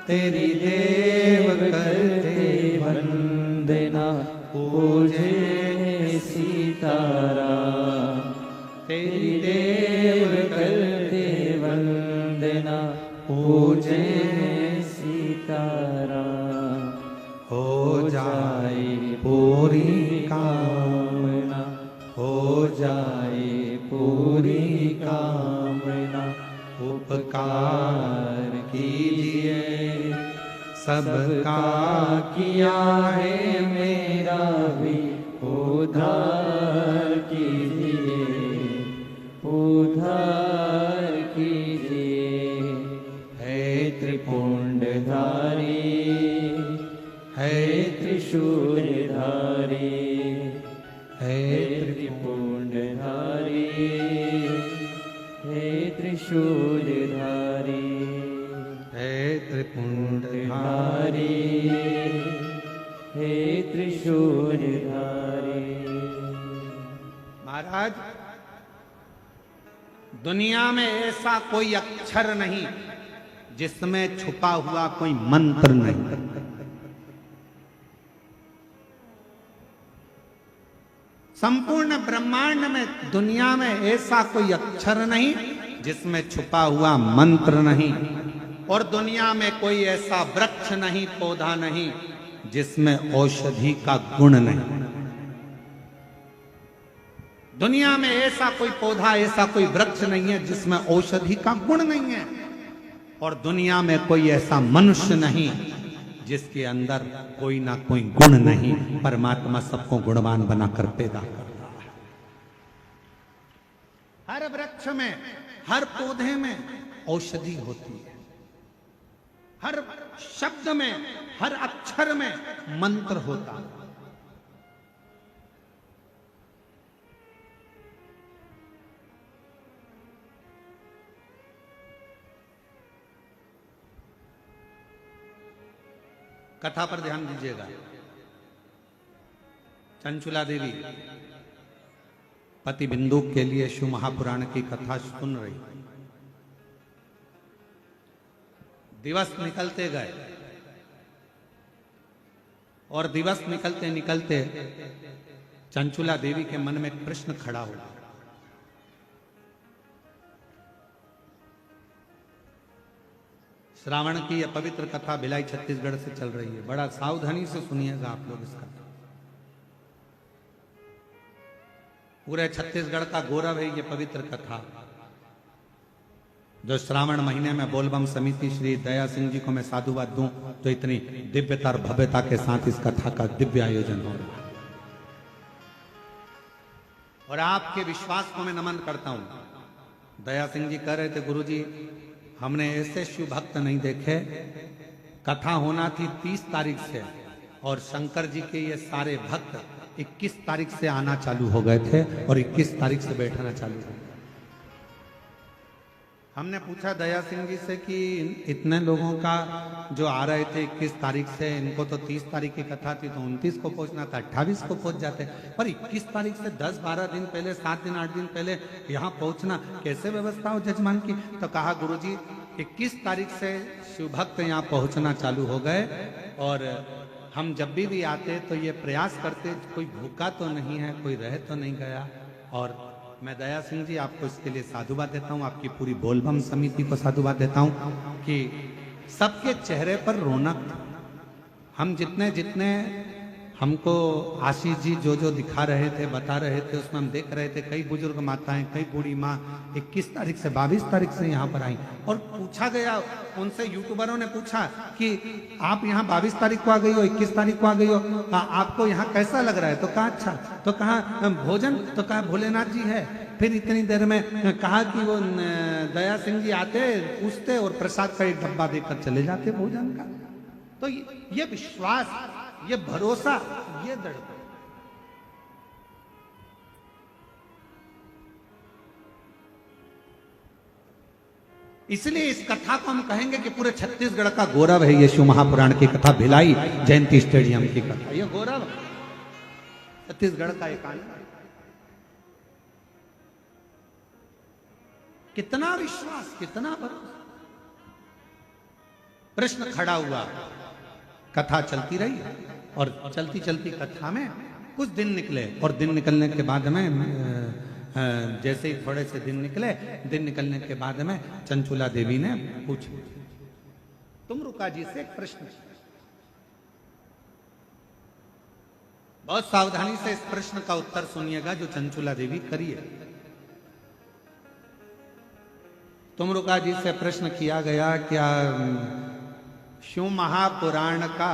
तेरी देव करते वंदना पूजे सीताराम, तेरी देव करते वंदना पूजे सीताराम। हो जाए पूरी कामना, हो जाए पूरी कामना। उपकार कीजिए, सबका किया है मेरा भी उद्धार कीजिए, उद्धार कीजिए। हे त्रिपुंडधारी, हे त्रिशूलधारी, हे त्रिपुंडधारी, हे त्रिशूलधारी, हे त्रिपुंडधारी, हे त्रिशूलधारी। महाराज, दुनिया में ऐसा कोई अक्षर नहीं जिसमें छुपा हुआ कोई मंत्र नहीं। संपूर्ण ब्रह्मांड में, दुनिया में ऐसा कोई अक्षर नहीं जिसमें छुपा हुआ मंत्र नहीं। और दुनिया में कोई ऐसा वृक्ष नहीं, पौधा नहीं जिसमें औषधि का गुण नहीं। दुनिया में ऐसा कोई पौधा, ऐसा कोई वृक्ष नहीं है जिसमें औषधि का गुण नहीं है। और दुनिया में कोई ऐसा मनुष्य नहीं जिसके अंदर कोई ना कोई गुण नहीं। परमात्मा सबको गुणवान बनाकर पैदा कर रहा है। हर वृक्ष में, हर पौधे में औषधि होती है। हर शब्द में, हर अक्षर में मंत्र होता है। कथा पर ध्यान दीजिएगा। चंचुला देवी पति बिंदुक के लिए शिव महापुराण की कथा सुन रही। दिवस निकलते गए और दिवस निकलते निकलते चंचुला देवी के मन में एक प्रश्न खड़ा हुआ। श्रावण की यह पवित्र कथा भिलाई छत्तीसगढ़ से चल रही है। बड़ा सावधानी से सुनिएगा आप लोग इसका। पूरे छत्तीसगढ़ का गौरव है ये पवित्र कथा, जो श्रावण महीने में बोलबम समिति श्री दया सिंह जी को मैं साधुवाद दूं तो इतनी दिव्यता और भव्यता के साथ इस कथा का दिव्य आयोजन हो रहा है। और आपके विश्वास को मैं नमन करता हूं। दया सिंह जी कह रहे थे, गुरुजी हमने ऐसे शिव भक्त नहीं देखे। कथा होना थी 30 तारीख से और शंकर जी के ये सारे भक्त 21 तारीख से आना चालू हो गए थे और 21 तारीख से बैठना चालू हो गया। हमने पूछा दया सिंह जी से कि इतने लोगों का जो आ रहे थे 21 तारीख से, इनको तो 30 तारीख की कथा थी तो 29 को पहुंचना था, 28 को पहुंच जाते, पर 21 तारीख से 10-12 दिन पहले, 7 दिन 8 दिन पहले यहाँ पहुंचना कैसे व्यवस्था हो जजमान की? तो कहा गुरुजी 21 तारीख से शिव भक्त यहाँ पहुंचना चालू हो गए और हम जब भी आते तो ये प्रयास करते कोई भूखा तो नहीं है, कोई रह तो नहीं गया। और मैं दया सिंह जी आपको इसके लिए साधुवाद देता हूँ, आपकी पूरी बोलबम समिति को साधुवाद देता हूँ कि सबके चेहरे पर रौनक। हम जितने जितने हमको आशीष जी जो जो दिखा रहे थे, बता रहे थे, उसमें हम देख रहे थे कई बुजुर्ग माताएं, कई बूढ़ी माँ 21 तारीख से 22 तारीख से यहाँ पर आई। और पूछा गया उनसे, यूट्यूबरों ने पूछा कि आप यहाँ 22 तारीख को आ गई हो, 21 तारीख को आ गई हो, आपको यहाँ कैसा लग रहा है? तो कहा अच्छा। तो कहा भोजन? तो कहा भोलेनाथ जी है। फिर इतनी देर में कहा कि वो दया सिंह जी आते, पूछते और प्रसाद का एक डब्बा देकर चले जाते भोजन का। तो ये विश्वास, ये भरोसा, ये दृढ़ता। इसलिए इस कथा को हम कहेंगे कि पूरे छत्तीसगढ़ का गौरव है ये शिव महापुराण की कथा, भिलाई जयंती स्टेडियम की कथा। ये गौरव छत्तीसगढ़ का एक आनंद। कितना विश्वास, कितना भरोसा। प्रश्न खड़ा हुआ, कथा चलती रही और चलती चलती कथा में कुछ दिन निकले और दिन निकलने के बाद में जैसे ही थोड़े से दिन निकले, दिन निकलने के बाद में चंचुला देवी ने पूछा, तुमरुका जी से एक प्रश्न। बहुत सावधानी से इस प्रश्न का उत्तर सुनिएगा जो चंचुला देवी करिए। तुमरुका जी से प्रश्न किया गया, क्या शिव महापुराण का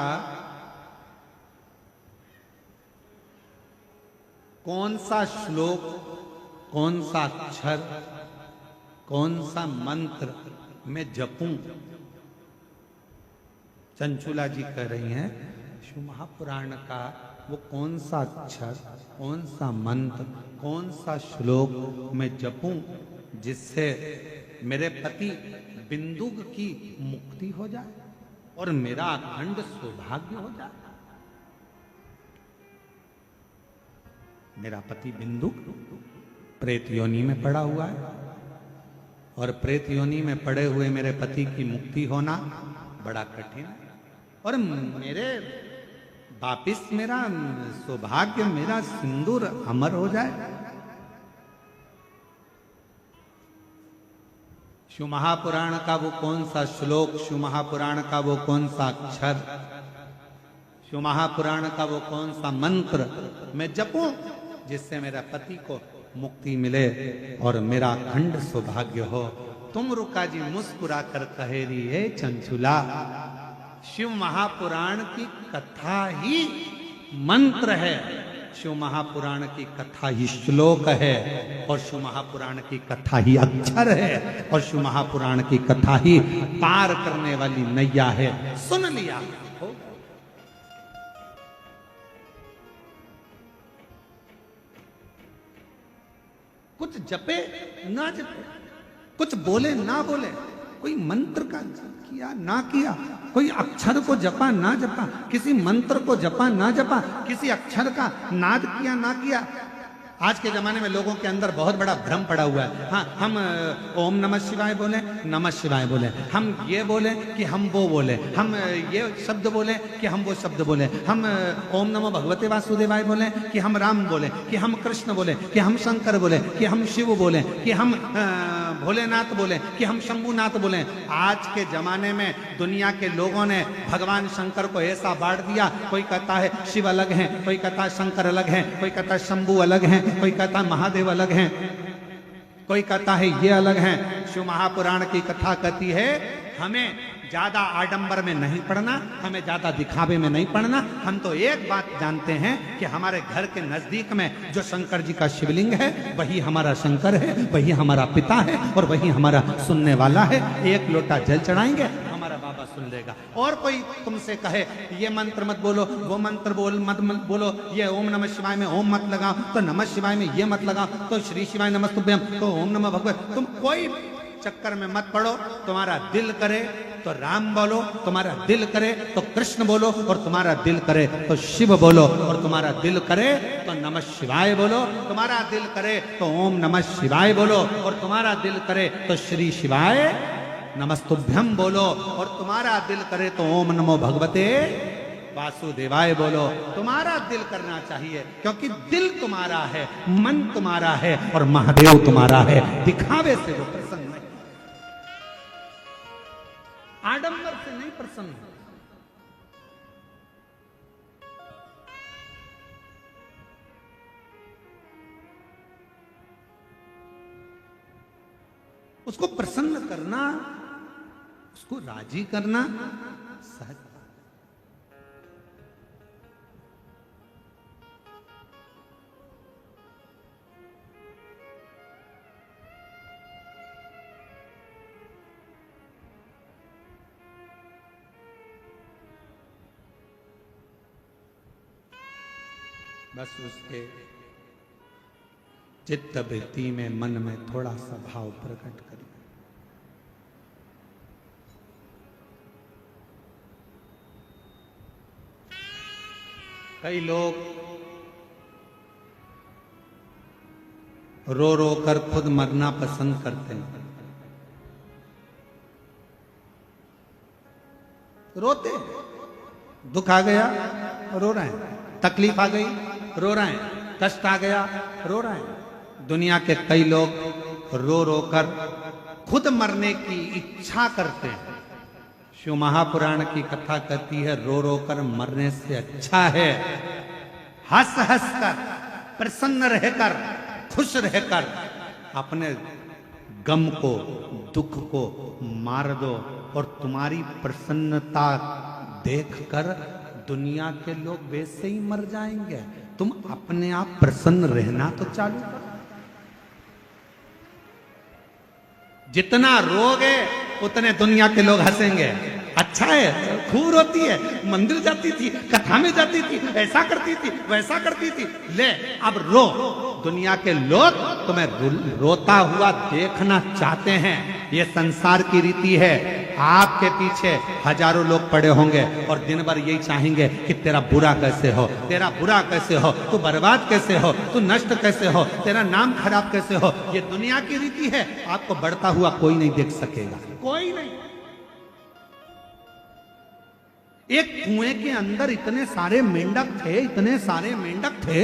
कौन सा श्लोक, कौन सा अक्षर, कौन सा मंत्र मैं जपूं? चंचुला जी कह रही हैं शिव महापुराण का वो कौन सा अक्षर, कौन सा मंत्र, कौन सा श्लोक मैं जपूं जिससे मेरे पति बिंदुक की मुक्ति हो जाए और मेरा अखंड सौभाग्य हो जाए। मेरा पति बिंदुक प्रेत योनि में पड़ा हुआ है और प्रेत योनि में पड़े हुए मेरे पति की मुक्ति होना बड़ा कठिन है और मेरे वापिस मेरा सौभाग्य, मेरा सिंदूर अमर हो जाए। शिव महापुराण का वो कौन सा श्लोक, शिव महापुराण का वो कौन सा अक्षर, शिव महापुराण का वो कौन सा मंत्र मैं जपूं जिससे मेरा पति को मुक्ति मिले और मेरा अखंड सौभाग्य हो? तुमरुका जी मुस्कुरा कर कहे रही है, चंचुला शिव महापुराण की कथा ही मंत्र है, शिव महापुराण की कथा ही श्लोक है और शिव महापुराण की कथा ही अक्षर है और शिव महापुराण की कथा ही पार करने वाली नैया है। सुन लिया हो? कुछ जपे ना जपे, कुछ बोले ना बोले, कोई मंत्र का किया ना किया, कोई अक्षर को जपा ना जपा, किसी मंत्र को जपा ना जपा, किसी अक्षर का नाद किया ना किया। आज के जमाने में लोगों के अंदर बहुत बड़ा भ्रम पड़ा हुआ है। हाँ, हम ओम नमः शिवाय बोले, नमः शिवाय बोले, हम ये बोले कि हम वो बोले, हम ये शब्द बोले कि हम वो शब्द बोले, हम ओम नमो भगवते वासुदेवाय बोले कि हम राम बोले, कि हम कृष्ण बोले, कि हम शंकर बोले, कि हम शिव बोले, कि हम भोलेनाथ बोले कि हम शंभुनाथ बोले। आज के जमाने में दुनिया के लोगों ने भगवान शंकर को ऐसा बांट दिया, कोई कहता है शिव अलग है, कोई कहता है शंकर अलग है, कोई कहता है शंभु अलग है, कोई कहता है महादेव अलग है, कोई कहता है ये अलग है। शिव महापुराण की कथा कहती है हमें ज्यादा आडंबर में नहीं पड़ना, हमें ज्यादा दिखावे में नहीं पड़ना। हम तो एक बात जानते हैं कि हमारे घर के नजदीक में जो शंकर जी का शिवलिंग है वही हमारा शंकर है, वही हमारा पिता है और वही हमारा सुनने वाला है। एक लोटा जल चढ़ाएंगे हमारा बाबा सुन लेगा। और कोई तुमसे कहे ये मंत्र मत बोलो, वो मंत्र मत बोलो, ये ओम नमः शिवाय में ओम मत लगाओ, तो नमः शिवाय में ये मत लगाओ, तो श्री शिवाय नमस्तुभ्यम, तो ओम नमः भगवत, तुम कोई चक्कर में मत पड़ो। तुम्हारा दिल करे तो राम बोलो, तुम्हारा दिल करे तो कृष्ण बोलो, और तुम्हारा दिल करे तो शिव बोलो, और तुम्हारा दिल करे तो नमः शिवाय बोलो, तुम्हारा दिल करे तो ओम नमः शिवाय बोलो, और तुम्हारा दिल करे तो श्री शिवाय नमस्तुभ्यम बोलो, और तुम्हारा दिल करे तो ओम नमो भगवते वासुदेवाय बोलो। तुम्हारा दिल करना चाहिए, क्योंकि दिल तुम्हारा है, मन तुम्हारा है और महादेव तुम्हारा है। दिखावे से वो प्रसन्न नहीं, आडंबर से नहीं प्रसन्न। उसको प्रसन्न करना, उसको राजी करना सहज। बस उसके चित्त वृत्ति में, मन में थोड़ा सा भाव प्रकट करें। कई लोग रो रो कर खुद मरना पसंद करते हैं। रोते, दुख आ गया रो रहे हैं, तकलीफ आ गई रो रहे हैं, कष्ट आ गया रो रहे हैं। दुनिया के कई लोग रो रो कर खुद मरने की इच्छा करते हैं। शिव महापुराण की कथा कहती है रो रो कर मरने से अच्छा है हंस हंस कर, प्रसन्न रहकर, खुश रहकर अपने गम को, दुख को मार दो, और तुम्हारी प्रसन्नता देखकर दुनिया के लोग वैसे ही मर जाएंगे। तुम अपने आप प्रसन्न रहना तो चालू करो। जितना रोगे उतने दुनिया के लोग हंसेंगे। अच्छा है, खूब रोती है, मंदिर जाती थी, कथा में जाती थी, ऐसा करती थी, वैसा करती थी, ले अब रो। दुनिया के लोग तुम्हें रोता हुआ देखना चाहते हैं। ये संसार की रीति है। आपके पीछे हजारों लोग पड़े होंगे और दिन भर यही चाहेंगे कि तेरा बुरा कैसे हो, तेरा बुरा कैसे हो, तू बर्बाद कैसे हो, तू नष्ट कैसे हो, तेरा नाम खराब कैसे हो। ये दुनिया की रीति है। आपको बढ़ता हुआ कोई नहीं देख सकेगा, कोई नहीं। एक कुएं के अंदर इतने सारे मेंढक थे, इतने सारे मेंढक थे।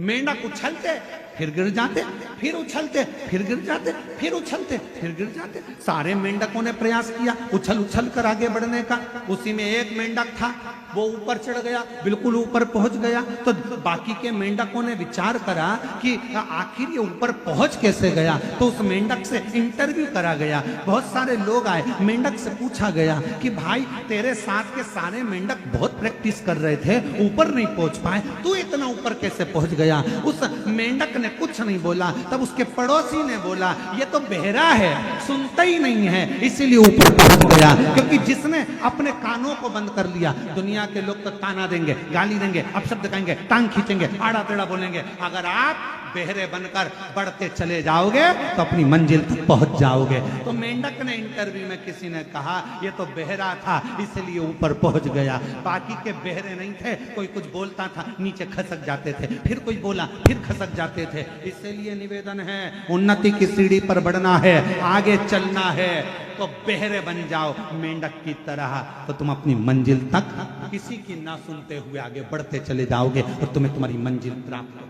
मेंढक उछलते फिर गिर जाते, फिर उछलते फिर गिर जाते, फिर उछलते फिर गिर जाते। सारे मेंढकों ने प्रयास किया उछल उछल कर आगे बढ़ने का। उसी में एक मेंढक था, वो ऊपर चढ़ गया, बिल्कुल ऊपर पहुंच गया। तो बाकी के मेंढकों ने विचार करा कि आखिर ये ऊपर पहुंच कैसे गया। तो उस मेंढक से इंटरव्यू करा गया। बहुत सारे लोग आए, मेंढक से पूछा गया कि भाई तेरे साथ के सारे मेंढक बहुत प्रैक्टिस कर रहे थे, ऊपर नहीं पहुंच पाए, तू इतना ऊपर कैसे पहुंच गया। उस मेंढक ने कुछ नहीं बोला। तब उसके पड़ोसी ने बोला ये तो बहरा है, सुनता ही नहीं है, इसीलिए ऊपर पहुंच गया। क्योंकि जिसने अपने कानों को बंद कर लिया, दुनिया के लोग तो ताना देंगे, गाली देंगे, अपशब्द कहेंगे, टांग खींचेंगे, आड़ा टेढ़ा बोलेंगे। अगर आप बहरे बनकर बढ़ते चले जाओगे तो अपनी मंजिल तक पहुंच जाओगे। तो मेंढक ने इंटरव्यू में किसी ने कहा ये तो बहरा था इसलिए ऊपर पहुंच गया। बाकी के बहरे नहीं थे, कोई कुछ बोलता था नीचे खसक जाते थे, फिर कोई बोला फिर खसक जाते थे। इसलिए निवेदन है, उन्नति की सीढ़ी पर बढ़ना है, आगे चलना है तो बहरे बन जाओ मेंढक की तरह। तो तुम अपनी मंजिल तक किसी की ना सुनते हुए आगे बढ़ते चले जाओगे और तुम्हें तुम्हारी मंजिल प्राप्त हो।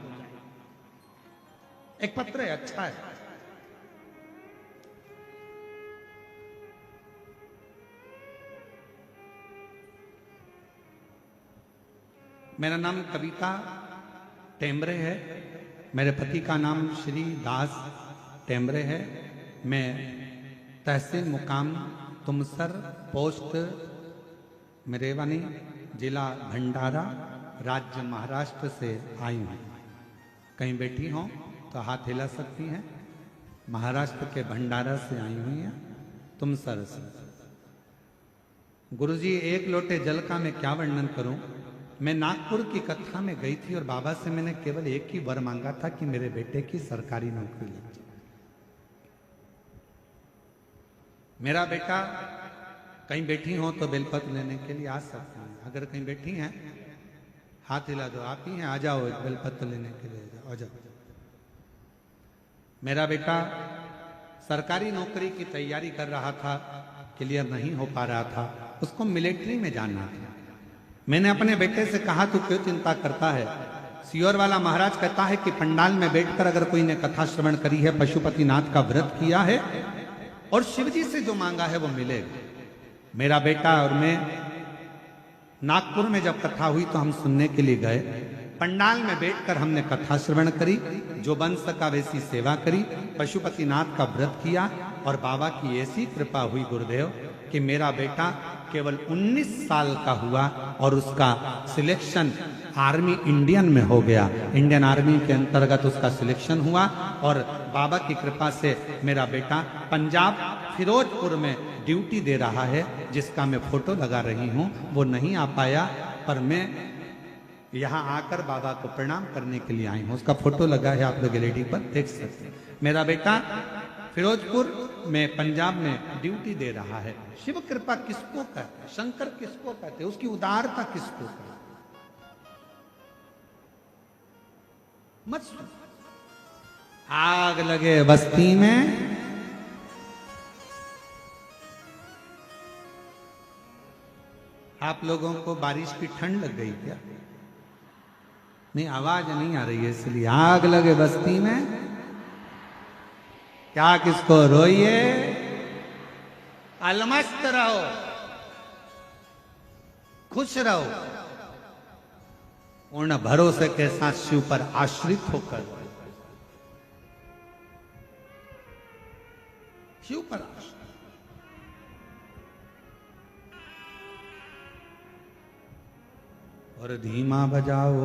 एक पत्र है, अच्छा है, मेरा नाम कविता टेम्बरे है। मेरे पति का नाम श्री दास टेम्बरे है। मैं तहसील मुकाम तुमसर पोस्ट मेरेवानी जिला भंडारा राज्य महाराष्ट्र से आई हूँ। कहीं बैठी हों तो हाथ हिला सकती हैं। महाराष्ट्र के भंडारा से आई हुई हैं, तुमसर से। गुरुजी, एक लोटे जल का मैं क्या वर्णन करूं। मैं नागपुर की कथा में गई थी और बाबा से मैंने केवल एक ही वर मांगा था कि मेरे बेटे की सरकारी नौकरी लग जाए। मेरा बेटा कहीं बैठी हो तो बेलपत्र लेने के लिए आ सकते हैं। अगर कहीं बैठी हैं हाथ हिला दो, आप ही हैं, आ जाओ, एक बेलपत्र लेने के लिए आ जाओ। मेरा बेटा सरकारी नौकरी की तैयारी कर रहा था, क्लियर नहीं हो पा रहा था, उसको मिलिट्री में जाना था। मैंने अपने बेटे से कहा, तू क्यों चिंता करता है। सियोर वाला महाराज कहता है कि पंडाल में बैठकर अगर कोई ने कथा श्रवण करी है, पशुपतिनाथ का व्रत किया है और शिव जी से जो मांगा है वो मिलेगा। मेरा बेटा और मैं नागपुर में जब कथा हुई तो हम सुनने के लिए गए। पंडाल में बैठकर हमने कथा श्रवण करी, जो बन सका वैसी सेवा करी, पशुपतिनाथ का व्रत किया और बाबा की ऐसी कृपा हुई गुरुदेव कि मेरा बेटा केवल 19 साल का हुआ और उसका सिलेक्शन आर्मी इंडियन में हो गया। इंडियन आर्मी के अंतर्गत उसका सिलेक्शन हुआ और बाबा की कृपा से मेरा बेटा पंजाब फिरोजपुर में ड्यूटी दे रहा है, जिसका मैं फोटो लगा रही हूँ। वो नहीं आ पाया पर मैं यहाँ आकर बाबा को प्रणाम करने के लिए आई हूँ। उसका फोटो लगा है, आप लोग एलईडी पर देख सकते हैं। मेरा बेटा फिरोजपुर में पंजाब में ड्यूटी दे रहा है। शिव कृपा किसको कहते हैं, शंकर किसको कहते हैं, उसकी उदारता किसको कहते हैं। मत सुन। आग लगे बस्ती में आप लोगों को बारिश की ठंड लग गई क्या? नहीं, आवाज नहीं आ रही है इसलिए। आग लगे बस्ती में क्या किसको रोइए, अलमस्त रहो, खुश रहो, पूर्ण भरोसे के साथ शिव पर आश्रित होकर, शिव पर आश्रित। और धीमा बजाओ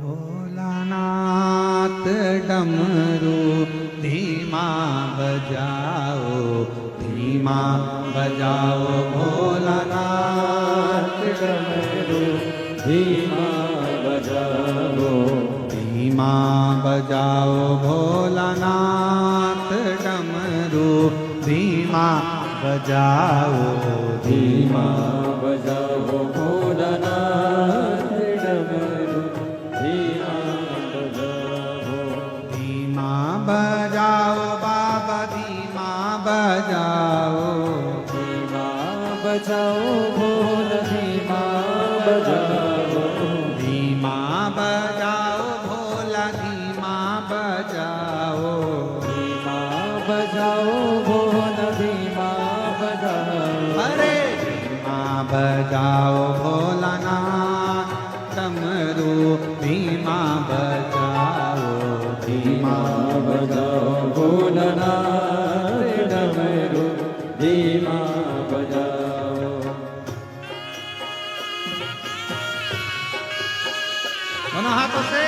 भोलानाथ डमरू, धीमा बजाओ, धीमा बजाओ भोलानाथ डमरू, धीमा बजाओ, धीमा बजाओ भोलानाथ डमरू, धीमा बजाओ, धीमा बजाओ भोलानाथ डमरू, धीमा बजाओ, धीमा बजाओ बाबा, धीमा बजाओ, धीमा बजाओ भोल, धीमा बजाओ, धीमा बजाओ भोला, धीमा बजाओ, धीमा बजाओ भोल, धीमा बजाओ, अरे धीमा बजाओ भोलानाथ डमरू, धीमा बजाओ, धीमा बजाओ भोलानाथ डमरू, धीमा बजाओ। दोनों हाथों से